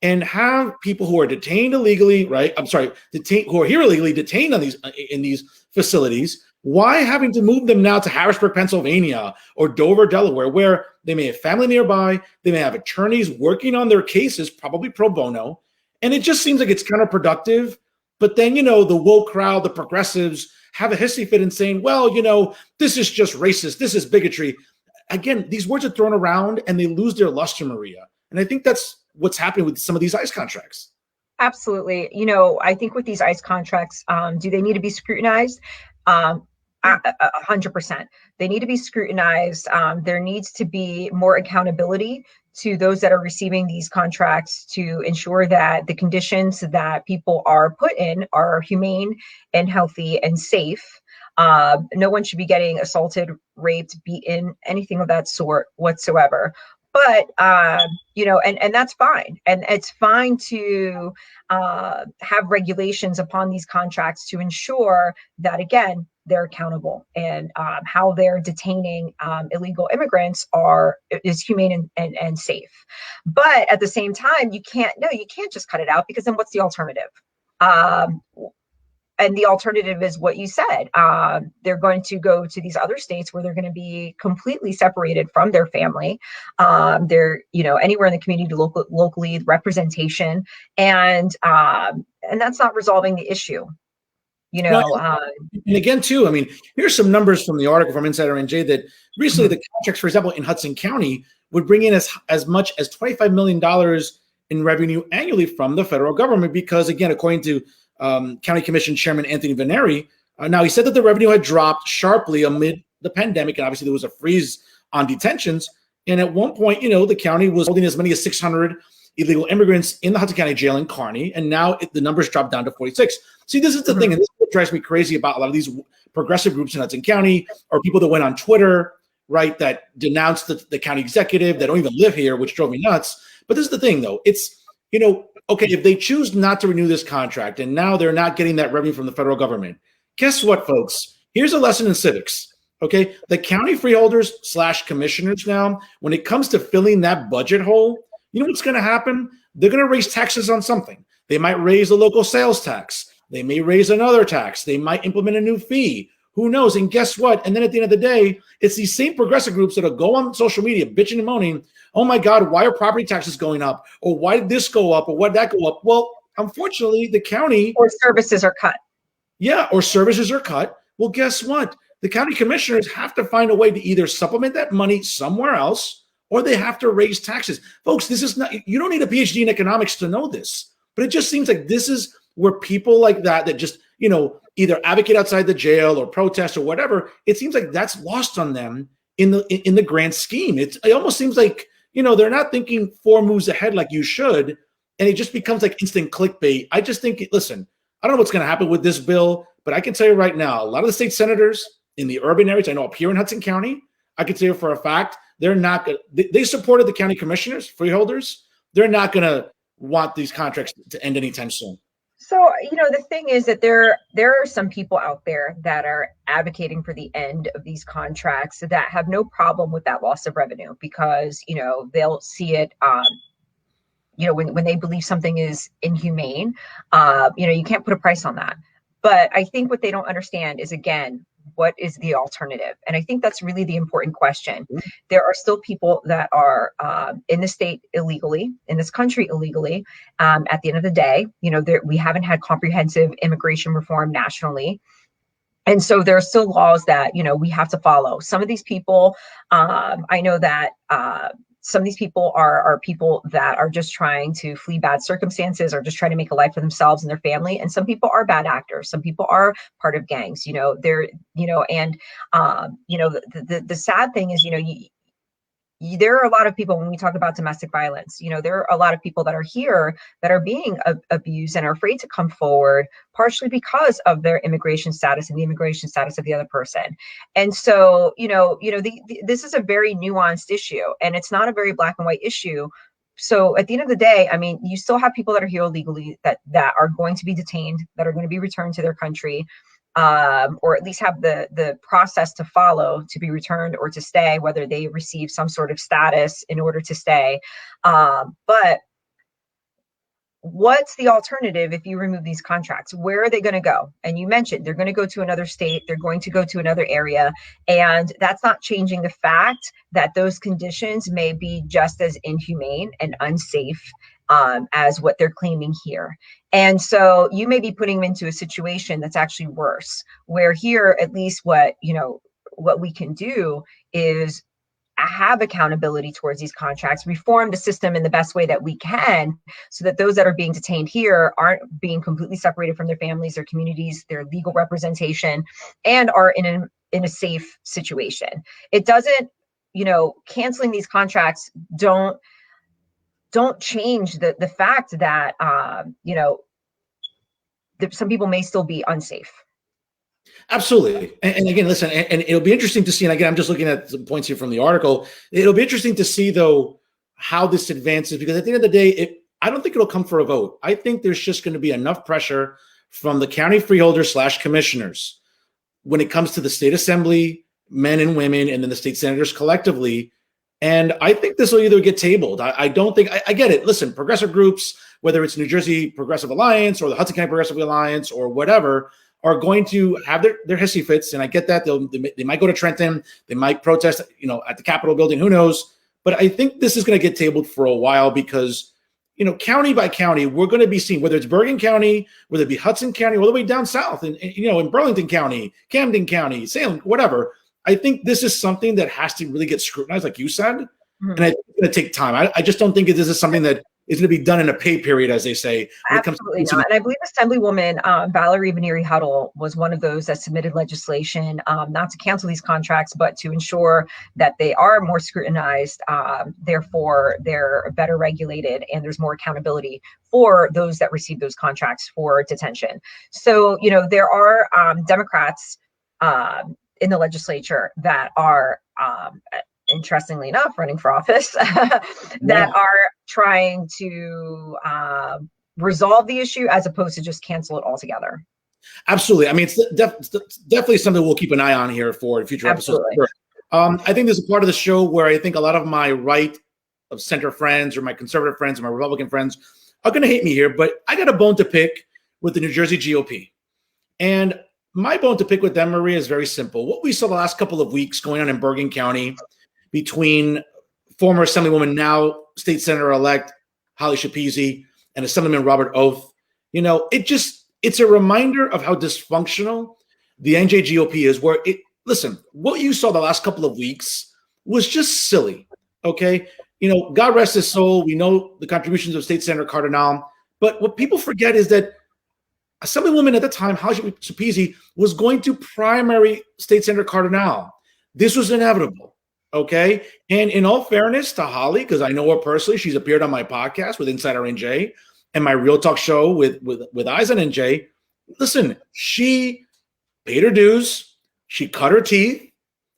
and have people who are detained illegally, right? Who are here illegally detained in these facilities. Why having to move them now to Harrisburg, Pennsylvania, or Dover, Delaware, where they may have family nearby, they may have attorneys working on their cases, probably pro bono, and it just seems like it's counterproductive. But then, the woke crowd, the progressives, have a hissy fit in saying, well, this is just racist, this is bigotry. Again, these words are thrown around and they lose their luster, Maria. And I think that's what's happening with some of these ICE contracts. Absolutely. I think with these ICE contracts, do they need to be scrutinized? 100%. They need to be scrutinized. There needs to be more accountability to those that are receiving these contracts to ensure that the conditions that people are put in are humane and healthy and safe. No one should be getting assaulted, raped, beaten, anything of that sort whatsoever. But, and that's fine. And it's fine to have regulations upon these contracts to ensure that, again, they're accountable and how they're detaining illegal immigrants is humane and safe. But at the same time, you can't just cut it out, because then what's the alternative? And the alternative is what you said. They're going to go to these other states where they're going to be completely separated from their family. They're, anywhere in the community, locally, representation, and that's not resolving the issue. And again, too, here's some numbers from the article from Insider NJ that recently the contracts, for example, in Hudson County would bring in as much as $25 million in revenue annually from the federal government, because, again, according to County Commission Chairman Anthony Veneri, now he said that the revenue had dropped sharply amid the pandemic, and obviously there was a freeze on detentions. And at one point, the county was holding as many as 600 illegal immigrants in the Hudson County Jail in Kearney, and now the numbers dropped down to 46. See, this is the thing, and this is what drives me crazy about a lot of these progressive groups in Hudson County, or people that went on Twitter, right, that denounced the county executive that don't even live here, which drove me nuts. But this is the thing, though. It's, okay, if they choose not to renew this contract and now they're not getting that revenue from the federal government, guess what, folks? Here's a lesson in civics, okay? The county freeholders / commissioners now, when it comes to filling that budget hole, you know what's going to happen? They're going to raise taxes on something. They might raise the local sales tax. They may raise another tax. They might implement a new fee. Who knows? And guess what? And then at the end of the day, it's these same progressive groups that'll go on social media bitching and moaning, oh my God, why are property taxes going up? Or why did this go up? Or why did that go up? Well, unfortunately, the county— or services are cut. Yeah, or services are cut. Well, guess what? The county commissioners have to find a way to either supplement that money somewhere else, or they have to raise taxes. Folks, this is not— you don't need a PhD in economics to know this, but it just seems like this is where people like that just, either advocate outside the jail or protest or whatever, it seems like that's lost on them in the grand scheme. It almost seems like, they're not thinking 4 moves ahead like you should, and it just becomes like instant clickbait. I just think, listen, I don't know what's going to happen with this bill, but I can tell you right now, a lot of the state senators in the urban areas, I know up here in Hudson County, I can tell you for a fact, they're not going to— they supported the county commissioners, freeholders. They're not going to want these contracts to end anytime soon. So, the thing is that there are some people out there that are advocating for the end of these contracts that have no problem with that loss of revenue because, they'll see it, when they believe something is inhumane, you can't put a price on that. But I think what they don't understand is, again, what is the alternative? And I think that's really the important question. There are still people that are in the state illegally, in this country illegally. At the end of the day, we haven't had comprehensive immigration reform nationally. And so there are still laws that, we have to follow. Some of these people, I know that some of these people are people that are just trying to flee bad circumstances or just trying to make a life for themselves and their family. And some people are bad actors. Some people are part of gangs, the sad thing is, there are a lot of people, when we talk about domestic violence, there are a lot of people that are here that are being abused and are afraid to come forward, partially because of their immigration status and the immigration status of the other person. And so, this is a very nuanced issue, and it's not a very black and white issue. So at the end of the day, I mean, you still have people that are here illegally that are going to be detained, that are going to be returned to their country. Or at least have the process to follow to be returned or to stay, whether they receive some sort of status in order to stay. But what's the alternative if you remove these contracts? Where are they going to go? And you mentioned they're going to go to another state. They're going to go to another area. And that's not changing the fact that those conditions may be just as inhumane and unsafe as what they're claiming here. And so you may be putting them into a situation that's actually worse, where here, at least what we can do is have accountability towards these contracts, reform the system in the best way that we can, so that those that are being detained here aren't being completely separated from their families, their communities, their legal representation, and are in a safe situation. It doesn't, canceling these contracts don't change the fact that some people may still be unsafe. Absolutely. And again, listen, and it'll be interesting to see, and again, I'm just looking at some points here from the article. It'll be interesting to see, though, how this advances, because at the end of the day, I don't think it'll come for a vote. I think there's just going to be enough pressure from the county freeholders / commissioners when it comes to the state assembly, men and women, and then the state senators collectively. And I think this will either get tabled. I don't think— I get it. Listen, progressive groups, whether it's New Jersey Progressive Alliance or the Hudson County Progressive Alliance or whatever, are going to have their hissy fits. And I get that. They might go to Trenton. They might protest, at the Capitol building. Who knows? But I think this is going to get tabled for a while because, county by county, we're going to be seeing, whether it's Bergen County, whether it be Hudson County, all the way down south, and in Burlington County, Camden County, Salem, whatever. I think this is something that has to really get scrutinized, like you said, and I think it's going to take time. I just don't think this is something that is going to be done in a pay period, as they say. Absolutely not. And I believe Assemblywoman Valerie Veneeri-Huddle was one of those that submitted legislation not to cancel these contracts, but to ensure that they are more scrutinized. Therefore, they're better regulated and there's more accountability for those that receive those contracts for detention. So, there are Democrats in the legislature that are, interestingly enough, running for office that are trying to resolve the issue as opposed to just cancel it altogether. Absolutely. I mean, it's definitely something we'll keep an eye on here for future episodes. I think there's a part of the show where I think a lot of my right of center friends or my conservative friends or my Republican friends are going to hate me here, but I got a bone to pick with the New Jersey GOP. And my bone to pick with them, Maria, is very simple. What we saw the last couple of weeks going on in Bergen County between former Assemblywoman, now State Senator-elect Holly Schepisi, and Assemblyman Robert Oath, it's a reminder of how dysfunctional the NJGOP is, where listen, what you saw the last couple of weeks was just silly, okay? God rest his soul. We know the contributions of State Senator Cardinal, but what people forget is that Assemblywoman at the time, Holly Schepisi, was going to primary State Senator Cardinal. This was inevitable, okay? And in all fairness to Holly, because I know her personally, she's appeared on my podcast with Insider NJ and my Real Talk show with Eyes on NJ. Listen, she paid her dues, she cut her teeth,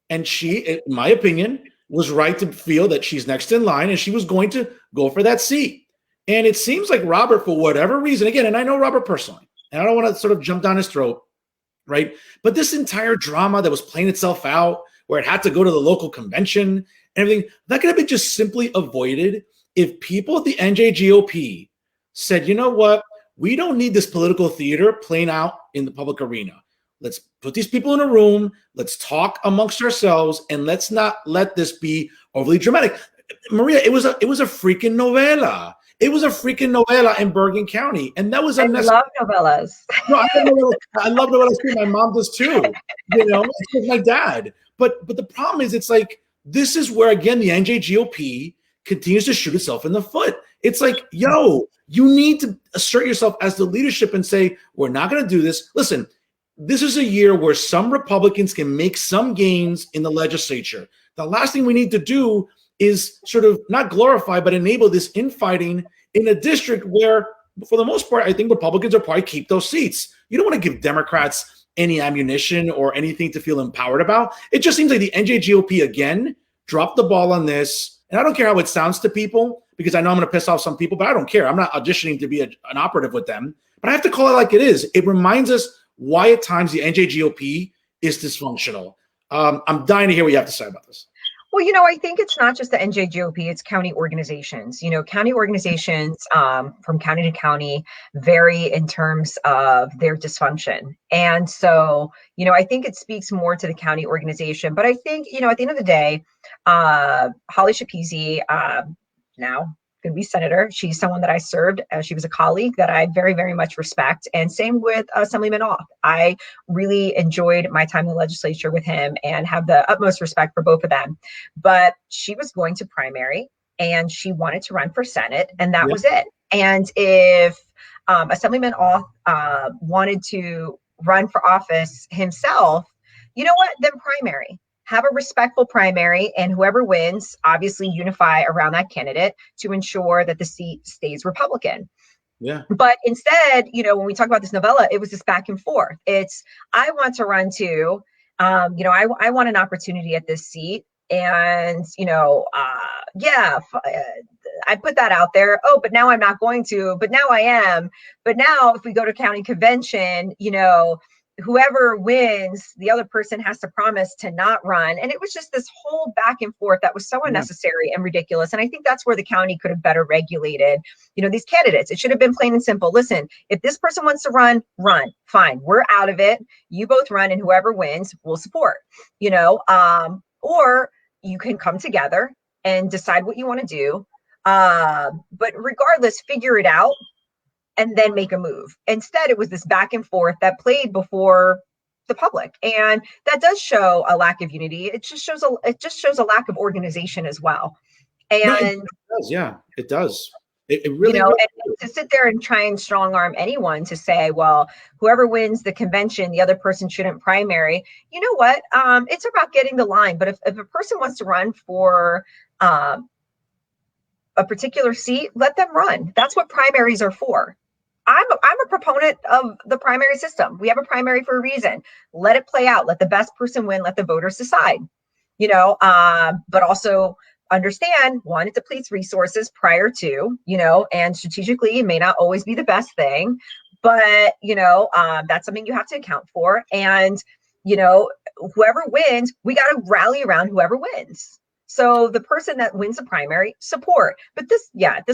and she, in my opinion, was right to feel that she's next in line and she was going to go for that seat. And it seems like Robert, for whatever reason, again, and I know Robert personally, and I don't want to sort of jump down his throat, right? But this entire drama that was playing itself out, where it had to go to the local convention and everything, that could have been just simply avoided if people at the NJGOP said, you know what, we don't need this political theater playing out in the public arena. Let's put these people in a room, let's talk amongst ourselves, and let's not let this be overly dramatic. Maria, it was a freaking novela. It was a freaking novela in Bergen County, and that was unnecessary. I love novellas. No, I love novellas too. My mom does too. It's with my dad. But the problem is, it's like this is where again the NJGOP continues to shoot itself in the foot. It's like, yo, you need to assert yourself as the leadership and say, we're not going to do this. Listen, this is a year where some Republicans can make some gains in the legislature. The last thing we need to do is sort of not glorify, but enable this infighting in a district where, for the most part, I think Republicans will probably keep those seats. You don't want to give Democrats any ammunition or anything to feel empowered about. It just seems like the NJGOP, again, dropped the ball on this. And I don't care how it sounds to people, because I know I'm going to piss off some people, but I don't care. I'm not auditioning to be an operative with them. But I have to call it like it is. It reminds us why at times the NJGOP is dysfunctional. I'm dying to hear what you have to say about this. Well, I think it's not just the NJGOP, it's county organizations. County organizations from county to county vary in terms of their dysfunction. And so, I think it speaks more to the county organization. But I think, at the end of the day, Holly Schepisi, now going to be senator. She's someone that I served. She was a colleague that I very, very much respect. And same with Assemblyman Oath. I really enjoyed my time in the legislature with him and have the utmost respect for both of them. But she was going to primary and she wanted to run for Senate, and that was it. And if Assemblyman Oath wanted to run for office himself, you know what? Then primary. Have a respectful primary, and whoever wins, obviously unify around that candidate to ensure that the seat stays Republican. Yeah. But instead, when we talk about this novella, it was this back and forth. It's, I want to run too. I want an opportunity at this seat. And, I put that out there. Oh, but now I'm not going to, but now I am. But now if we go to county convention, whoever wins, the other person has to promise to not run. And it was just this whole back and forth that was so unnecessary and ridiculous. And I think that's where the county could have better regulated, these candidates. It should have been plain and simple. Listen, if this person wants to run, fine. We're out of it. You both run, and whoever wins, we'll support, or you can come together and decide what you want to do. But regardless, figure it out and then make a move. Instead, it was this back and forth that played before the public. And that does show a lack of unity. It just shows a lack of organization as well. And it does, yeah, it does. It really, and to sit there and try and strong arm anyone to say, well, whoever wins the convention, the other person shouldn't primary. You know what? It's about getting the line. But if a person wants to run for a particular seat, let them run. That's what primaries are for. I'm a proponent of the primary system. We have a primary for a reason. Let it play out. Let the best person win. Let the voters decide. But also understand, one, it depletes resources prior to, and strategically it may not always be the best thing, but that's something you have to account for. And whoever wins, we got to rally around whoever wins. So the person that wins the primary, support. But this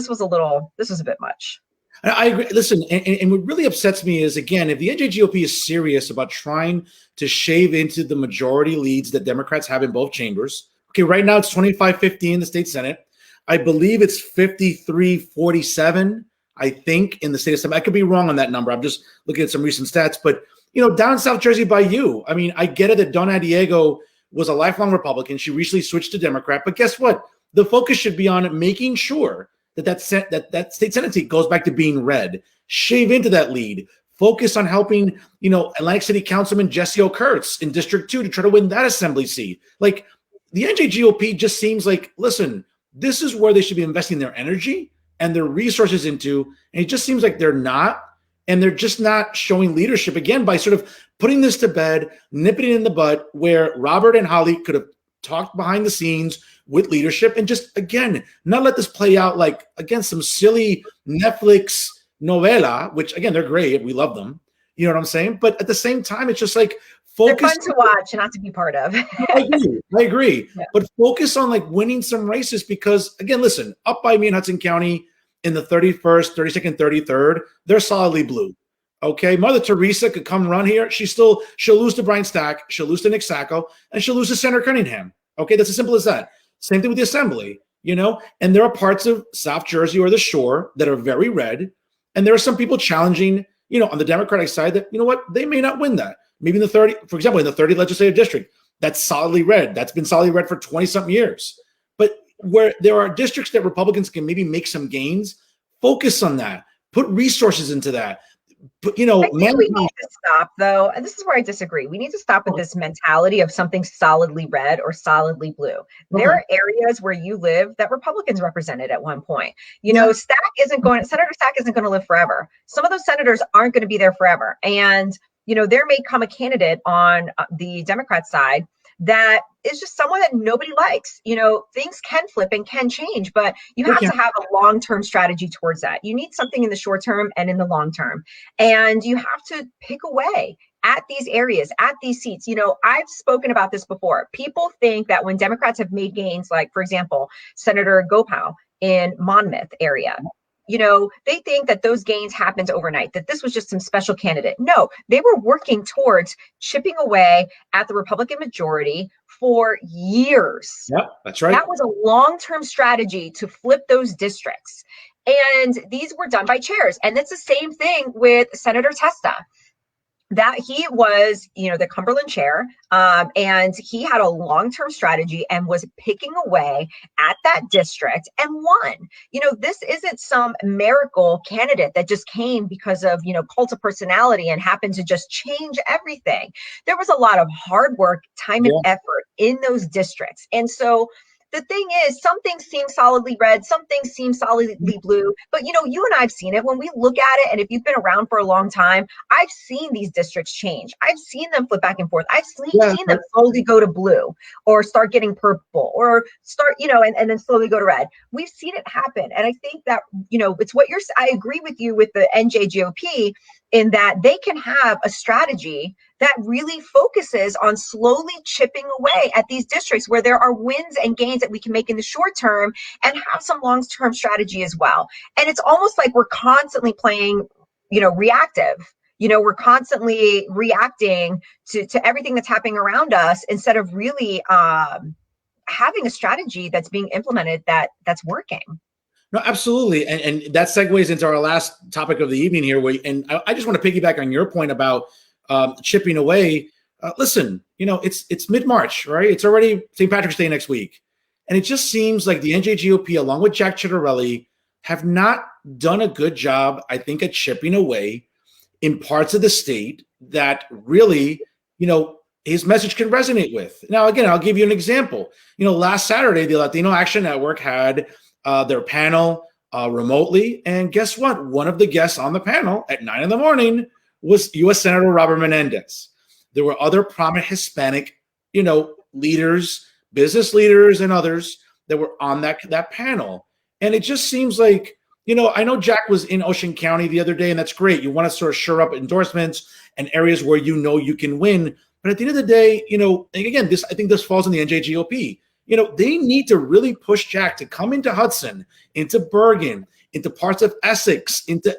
was a bit much. I agree. Listen, and what really upsets me is, again, if the NJGOP is serious about trying to shave into the majority leads that Democrats have in both chambers, okay, right now it's 25-50 in the state Senate. I believe it's 53-47, I think, in the state assembly. I could be wrong on that number. I'm just looking at some recent stats. But, down in South Jersey by you, I mean, I get it that Donna Diego was a lifelong Republican. She recently switched to Democrat. But guess what? The focus should be on making sure that state Senate seat goes back to being red. Shave into that lead. Focus on helping, Atlantic City Councilman Jesse O'Kurtz in District 2 to try to win that assembly seat. Like, the NJGOP just seems like, listen, this is where they should be investing their energy and their resources into, and it just seems like they're not, and they're just not showing leadership, again, by sort of putting this to bed, nipping it in the butt, where Robert and Holly could have talked behind the scenes with leadership and just, again, not let this play out like, again, some silly Netflix novela, which, again, they're great. We love them. You know what I'm saying? But at the same time, it's just like, focus. They're fun to watch and not to be part of. I agree. Yeah. But focus on like winning some races because, again, listen, up by me in Hudson County in the 31st, 32nd, 33rd, they're solidly blue. Okay, Mother Teresa could come run here. She'll lose to Brian Stack, she'll lose to Nick Sacco, and she'll lose to Senator Cunningham. Okay, that's as simple as that. Same thing with the assembly, and there are parts of South Jersey or the shore that are very red, and there are some people challenging, on the Democratic side that, they may not win that. Maybe in the 30, for example, in the 30 legislative district, that's solidly red. That's been solidly red for 20-something years. But where there are districts that Republicans can maybe make some gains, focus on that. Put resources into that. But, I think we need to stop, though, and this is where I disagree. We need to stop with this mentality of something solidly red or solidly blue. There are areas where you live that Republicans represented at one point. Senator Stack isn't going to live forever. Some of those senators aren't going to be there forever. And, there may come a candidate on the Democrat side that is just someone that nobody likes. Things can flip and can change, but you have to have a long-term strategy towards that. You need something in the short term and in the long term. And you have to pick away at these areas, at these seats. I've spoken about this before. People think that when Democrats have made gains, like, for example, Senator Gopal in Monmouth area, they think that those gains happened overnight, that this was just some special candidate. No, they were working towards chipping away at the Republican majority for years. Yep, that's right. That was a long-term strategy to flip those districts. And these were done by chairs. And it's the same thing with Senator Testa. That he was, the Cumberland chair, and he had a long-term strategy and was picking away at that district and won. This isn't some miracle candidate that just came because of, cult of personality and happened to just change everything. There was a lot of hard work, time, and effort in those districts. And so the thing is, some things seem solidly red, some things seem solidly blue, but you and I have seen it. When we look at it, and if you've been around for a long time, I've seen these districts change. I've seen them flip back and forth. I've seen them slowly go to blue or start getting purple or start, and then slowly go to red. We've seen it happen. And I think that, it's what I agree with you with the NJGOP in that they can have a strategy that really focuses on slowly chipping away at these districts where there are wins and gains that we can make in the short term and have some long-term strategy as well. And it's almost like we're constantly playing, reactive. We're constantly reacting to everything that's happening around us instead of really having a strategy that's being implemented that's working. No, absolutely. And that segues into our last topic of the evening here. And I just want to piggyback on your point about chipping away. Listen, it's mid-March, right? It's already St. Patrick's Day next week. And it just seems like the NJGOP, along with Jack Ciattarelli, have not done a good job, I think, at chipping away in parts of the state that really, his message can resonate with. Now, again, I'll give you an example. Last Saturday, the Latino Action Network had their panel remotely. And guess what? One of the guests on the panel at 9 a.m. was U.S. Senator Robert Menendez. There were other prominent Hispanic, leaders, business leaders, and others that were on that panel. And it just seems like, I know Jack was in Ocean County the other day, and that's great. You want to sort of shore up endorsements and areas where you can win. But at the end of the day, again, I think this falls in the NJGOP. they need to really push Jack to come into Hudson, into Bergen, into parts of Essex, into,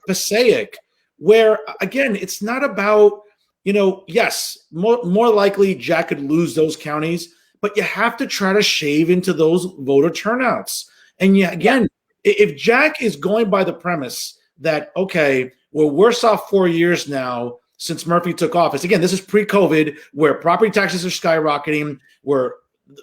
Passaic, where, again, it's not about, yes, more likely Jack could lose those counties, but you have to try to shave into those voter turnouts. And again, if Jack is going by the premise that, okay, we're worse off 4 years now since Murphy took office. Again, this is pre-COVID, where property taxes are skyrocketing, where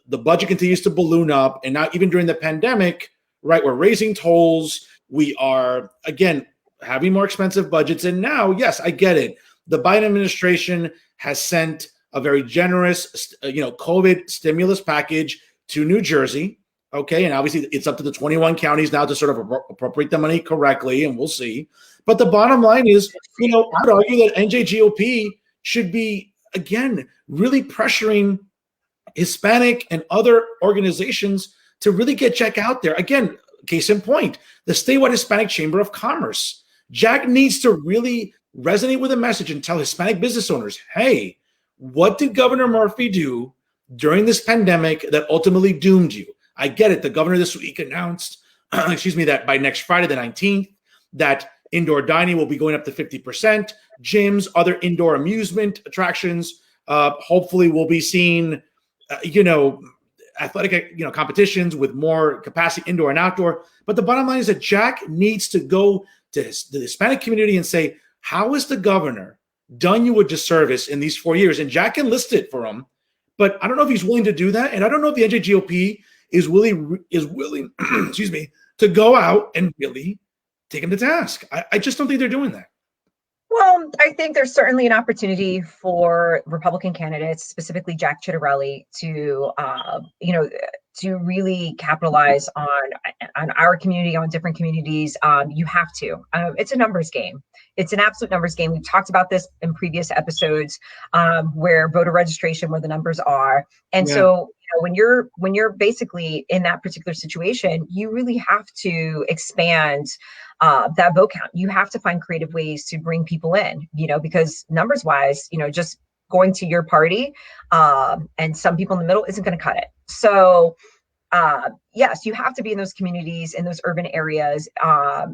the budget continues to balloon up, and now even during the pandemic, right, we're raising tolls. We are, again, having more expensive budgets. And now, yes, I get it. The Biden administration has sent a very generous, COVID stimulus package to New Jersey. Okay, and obviously it's up to the 21 counties now to sort of appropriate the money correctly, and we'll see. But the bottom line is, I would argue that NJGOP should be, again, really pressuring Hispanic and other organizations to really get Jack out there. Again, case in point, the statewide Hispanic Chamber of Commerce. Jack needs to really resonate with a message and tell Hispanic business owners, hey, what did Governor Murphy do during this pandemic that ultimately doomed you? I get it. The governor this week announced, that by next Friday, the 19th, that indoor dining will be going up to 50%. Gyms, other indoor amusement attractions, hopefully will be seeing, athletic, competitions with more capacity indoor and outdoor. But the bottom line is that Jack needs to go to the Hispanic community and say, how has the governor done you a disservice in these 4 years? And Jack can list it for him, but I don't know if he's willing to do that. And I don't know if the NJGOP is willing, to go out and really take him to task. I just don't think they're doing that. Well, I think there's certainly an opportunity for Republican candidates, specifically Jack Ciattarelli, to to really capitalize on our community, on different communities. You have to. It's a numbers game. It's an absolute numbers game. We've talked about this in previous episodes, where voter registration, where the numbers are, and so when you're basically in that particular situation, you really have to expand that vote count. You have to find creative ways to bring people in, because numbers wise, just going to your party and some people in the middle isn't going to cut it. So yes, you have to be in those communities, in those urban areas.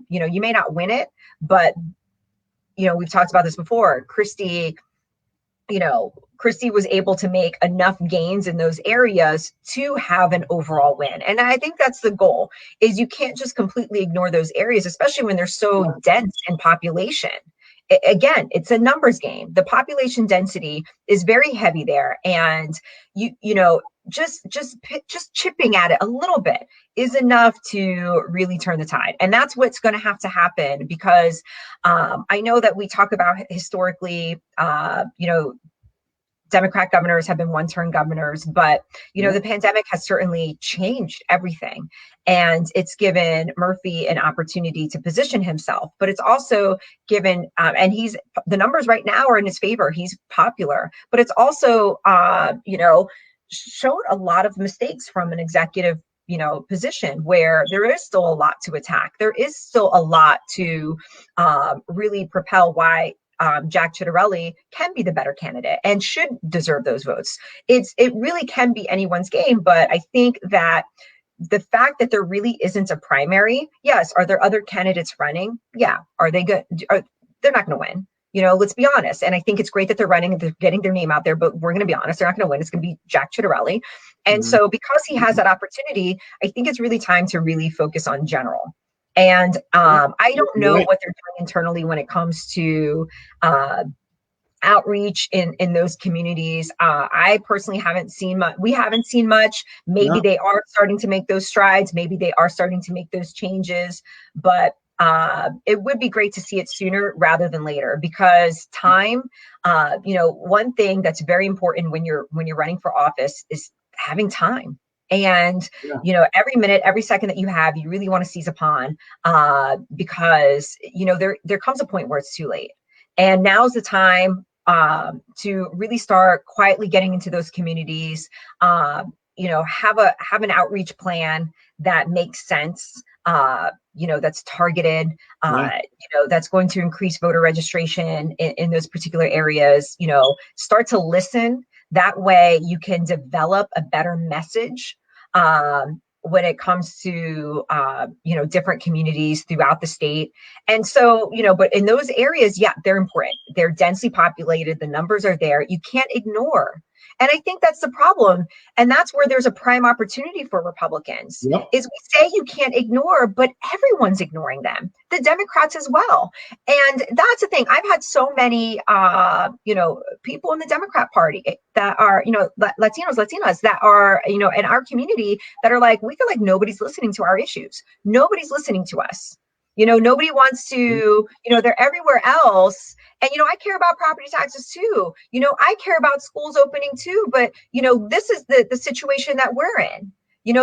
You may not win it, but we've talked about this before. Christie was able to make enough gains in those areas to have an overall win. And I think that's the goal, is you can't just completely ignore those areas, especially when they're so dense in population. Again, it's a numbers game. The population density is very heavy there. And just chipping at it a little bit is enough to really turn the tide. And that's what's going to have to happen, because I know that we talk about historically, Democrat governors have been one-term governors, but the pandemic has certainly changed everything, and it's given Murphy an opportunity to position himself. But it's also given, and the numbers right now are in his favor. He's popular, but it's also, showed a lot of mistakes from an executive, position, where there is still a lot to attack. There is still a lot to really propel why Jack Ciattarelli can be the better candidate and should deserve those votes. It really can be anyone's game, but I think that the fact that there really isn't a primary, yes, are there other candidates running? Yeah. Are they good? They're not going to win. Let's be honest. And I think it's great that they're running and they're getting their name out there, but we're going to be honest, they're not going to win. It's going to be Jack Ciattarelli. And so because he has that opportunity, I think it's really time to really focus on general. And I don't know what they're doing internally when it comes to outreach in those communities. I personally haven't seen much. We haven't seen much. Maybe they are starting to make those strides. Maybe they are starting to make those changes. But it would be great to see it sooner rather than later, because time, one thing that's very important when you're running for office is having time. And, every minute, every second that you have, you really want to seize upon, because, there comes a point where it's too late. And now's the time to really start quietly getting into those communities, have an outreach plan that makes sense, that's targeted, that's going to increase voter registration in those particular areas, start to listen That way you can develop a better message when it comes to, different communities throughout the state. And so, but in those areas, yeah, they're important. They're densely populated. The numbers are there. You can't ignore. And I think that's the problem. And that's where there's a prime opportunity for Republicans Yep. is we say you can't ignore, but everyone's ignoring them, the Democrats as well. And that's the thing. I've had so many, people in the Democrat Party that are, Latinas that are, in our community that are like, we feel like nobody's listening to our issues. Nobody's listening to us. Nobody wants to, they're everywhere else. And, I care about property taxes too. I care about schools opening too. But, this is the situation that we're in.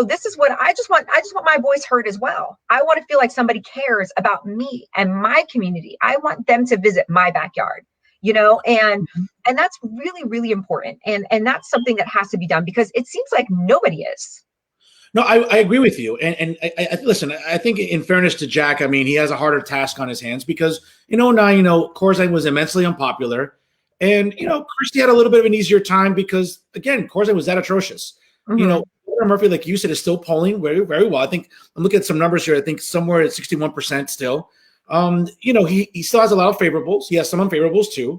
This is what I just want my voice heard as well. I want to feel like somebody cares about me and my community. I want them to visit my backyard, and that's really, really important. And that's something that has to be done because it seems like nobody is. No, I agree with you. And I listen, I think in fairness to Jack, I mean, he has a harder task on his hands because, now, Corzine was immensely unpopular. And, Christie had a little bit of an easier time because, again, Corzine was that atrocious. Governor Murphy, like you said, is still polling very, very well. I think I'm looking at some numbers here. I think somewhere at 61% still. He still has a lot of favorables. He has some unfavorables too.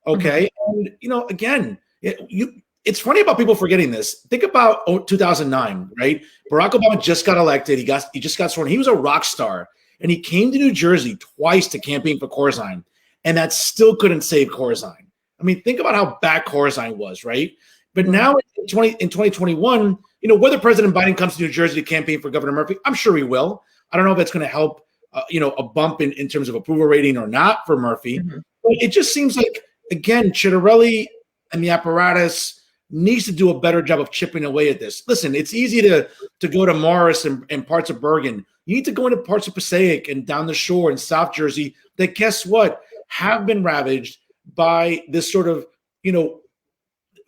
Okay. And, again, it's funny about people forgetting this. Think about 2009, right? Barack Obama just got elected. He just got sworn. He was a rock star, and he came to New Jersey twice to campaign for Corzine, and that still couldn't save Corzine. I mean, think about how bad Corzine was, right? But now in 2021, whether President Biden comes to New Jersey to campaign for Governor Murphy, I'm sure he will. I don't know if it's going to help, a bump in terms of approval rating or not for Murphy. But it just seems like, again, Ciattarelli and the apparatus needs to do a better job of chipping away at this. Listen, it's easy to go to Morris and parts of Bergen. You need to go into parts of Passaic and down the shore in South Jersey that, guess what, have been ravaged by this sort of,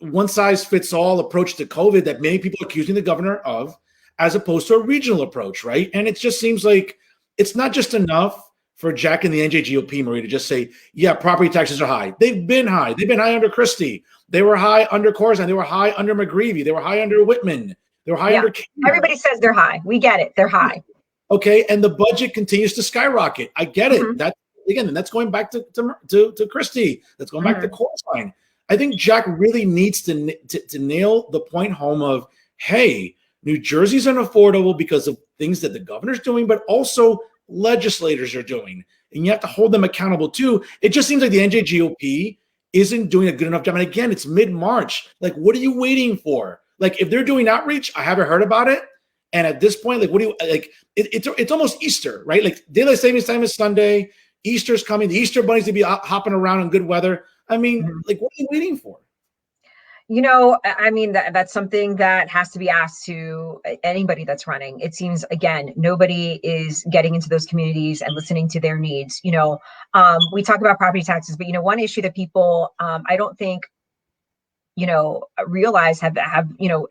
one-size-fits-all approach to COVID that many people are accusing the governor of, as opposed to a regional approach, right? And it just seems like it's not just enough for Jack and the NJGOP, Maria, to just say, yeah, property taxes are high. They've been high. They've been high under Christie. They were high under Corzine. They were high under McGreevey. They were high under Whitman. They were high under King. Everybody says they're high. We get it. They're high. Okay, and the budget continues to skyrocket. I get it. That's going back to Christie. That's going back to Corzine. I think Jack really needs to nail the point home of, hey, New Jersey's unaffordable because of things that the governor's doing, but also legislators are doing. And you have to hold them accountable too. It just seems like the NJGOP isn't doing a good enough job. And again, it's mid-March. Like, what are you waiting for? Like, if they're doing outreach, I haven't heard about it. And at this point, like, what do you like? It's almost Easter, right? Like, daylight savings time is Sunday. Easter's coming. The Easter bunnies to be hopping around in good weather. I mean, like, what are you waiting for? I mean, that's something that has to be asked to anybody that's running. It seems, again, nobody is getting into those communities and listening to their needs. We talk about property taxes, but, one issue that people, I don't think, realize have,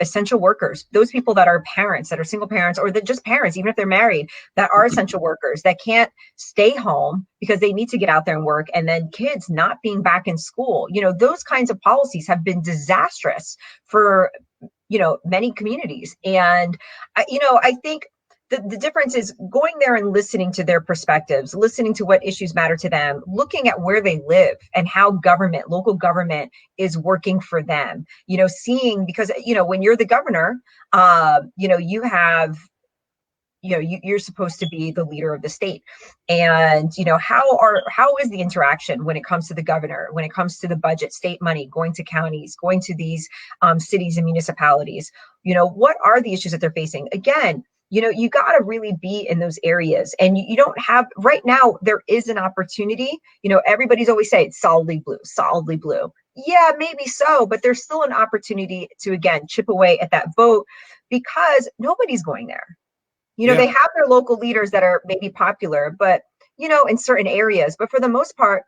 essential workers, those people that are parents, that are single parents, or that just parents, even if they're married, that are essential workers that can't stay home because they need to get out there and work. And then kids not being back in school, those kinds of policies have been disastrous for, many communities. And, I think the difference is going there and listening to their perspectives, listening to what issues matter to them, looking at where they live and how local government is working for them, seeing, because, when you're the governor, you have, you're supposed to be the leader of the state. And, how is the interaction when it comes to the governor, when it comes to the budget, state money, going to counties, going to these cities and municipalities, what are the issues that they're facing? Again, you got to really be in those areas, and you don't have right now. There is an opportunity. Everybody's always saying it's solidly blue. Yeah, maybe so, but there's still an opportunity to, again, chip away at that vote because nobody's going there. They have their local leaders that are maybe popular, but, in certain areas, but for the most part,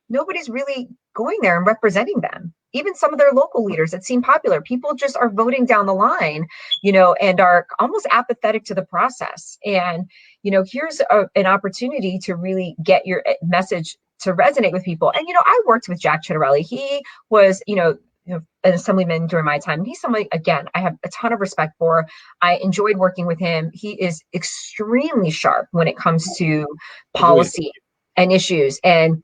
nobody's really going there and representing them. Even some of their local leaders that seem popular, people just are voting down the line, and are almost apathetic to the process. And, here's an opportunity to really get your message to resonate with people. And, I worked with Jack Ciattarelli. He was, an assemblyman during my time. He's somebody, again, I have a ton of respect for. I enjoyed working with him. He is extremely sharp when it comes to policy and issues. And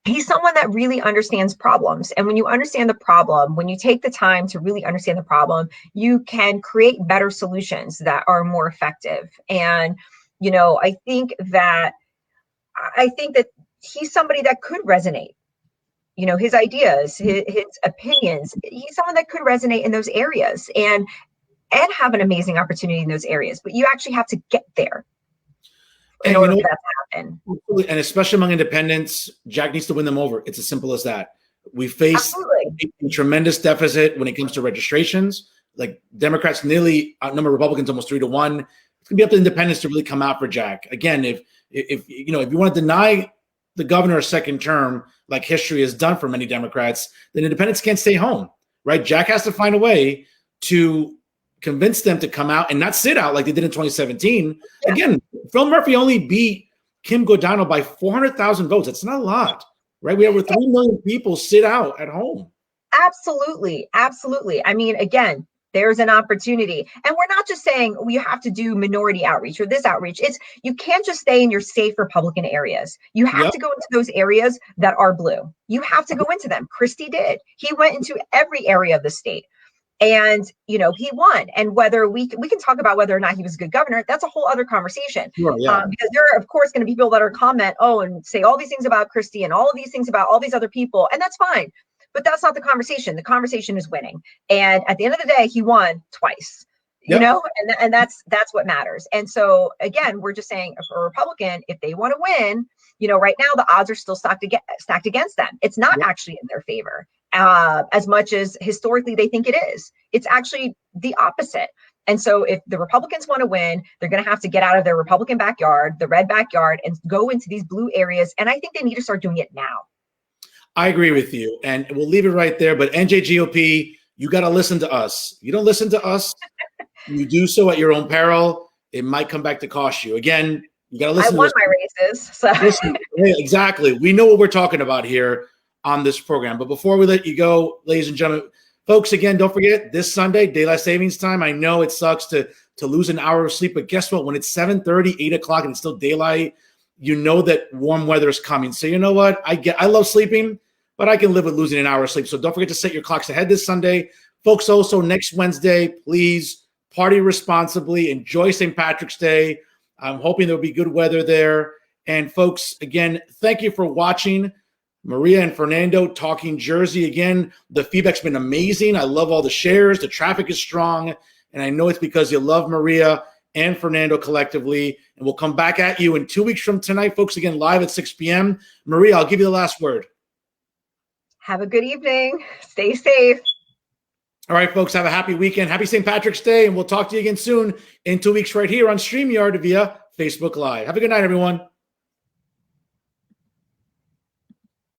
he's someone that really understands problems. And when you understand the problem, when you take the time to really understand the problem, you can create better solutions that are more effective. And, I think that he's somebody that could resonate. His ideas, his opinions, he's someone that could resonate in those areas and have an amazing opportunity in those areas. But you actually have to get there in order for that to happen. And especially among independents, Jack needs to win them over. It's as simple as that. We face a tremendous deficit when it comes to registrations. Like Democrats nearly outnumber Republicans almost 3-1. It's gonna be up to independents to really come out for Jack. Again, if you want to deny the governor a second term, like history has done for many Democrats, then independents can't stay home, right? Jack has to find a way to convince them to come out and not sit out like they did in 2017. Yeah. Again, Phil Murphy only beat Kim Godano by 400,000 votes. That's not a lot, right? We have over 3 million people sit out at home. Absolutely. Absolutely. I mean, again, there's an opportunity. And we're not just saying you have to do minority outreach or this outreach. You can't just stay in your safe Republican areas. You have to go into those areas that are blue. You have to go into them. Christie did. He went into every area of the state. And, he won. And whether we can talk about whether or not he was a good governor, that's a whole other conversation. Sure, yeah. Because there are, of course, going to be people that are comment, and say all these things about Christie and all of these things about all these other people. And that's fine. But that's not the conversation. The conversation is winning. And at the end of the day, he won twice, and that's what matters. And so, again, we're just saying for a Republican, if they want to win, right now the odds are still stacked against them. It's not actually in their favor as much as historically they think it is. It's actually the opposite. And so if the Republicans want to win, they're going to have to get out of their Republican backyard, the red backyard, and go into these blue areas. And I think they need to start doing it now. I agree with you, and we'll leave it right there. But NJGOP, you got to listen to us. You don't listen to us, you do so at your own peril. It might come back to cost you. Again, you got to listen. I won my races, so listen, exactly. We know what we're talking about here on this program. But before we let you go, ladies and gentlemen, folks, again, don't forget this Sunday, daylight savings time. I know it sucks to lose an hour of sleep, but guess what? When it's 7:30, 8 o'clock, and it's still daylight, you know that warm weather is coming. So you know what? I love sleeping, but I can live with losing an hour of sleep. So don't forget to set your clocks ahead this Sunday. Folks, also next Wednesday, please party responsibly. Enjoy St. Patrick's Day. I'm hoping there'll be good weather there. And folks, again, thank you for watching Maria and Fernando Talking Jersey. Again, the feedback's been amazing. I love all the shares. The traffic is strong. And I know it's because you love Maria and Fernando collectively. And we'll come back at you in 2 weeks from tonight, folks, again, live at 6 p.m. Maria, I'll give you the last word. Have a good evening. Stay safe. All right, folks, have a happy weekend. Happy St. Patrick's Day, and we'll talk to you again soon in 2 weeks right here on StreamYard via Facebook Live. Have a good night, everyone.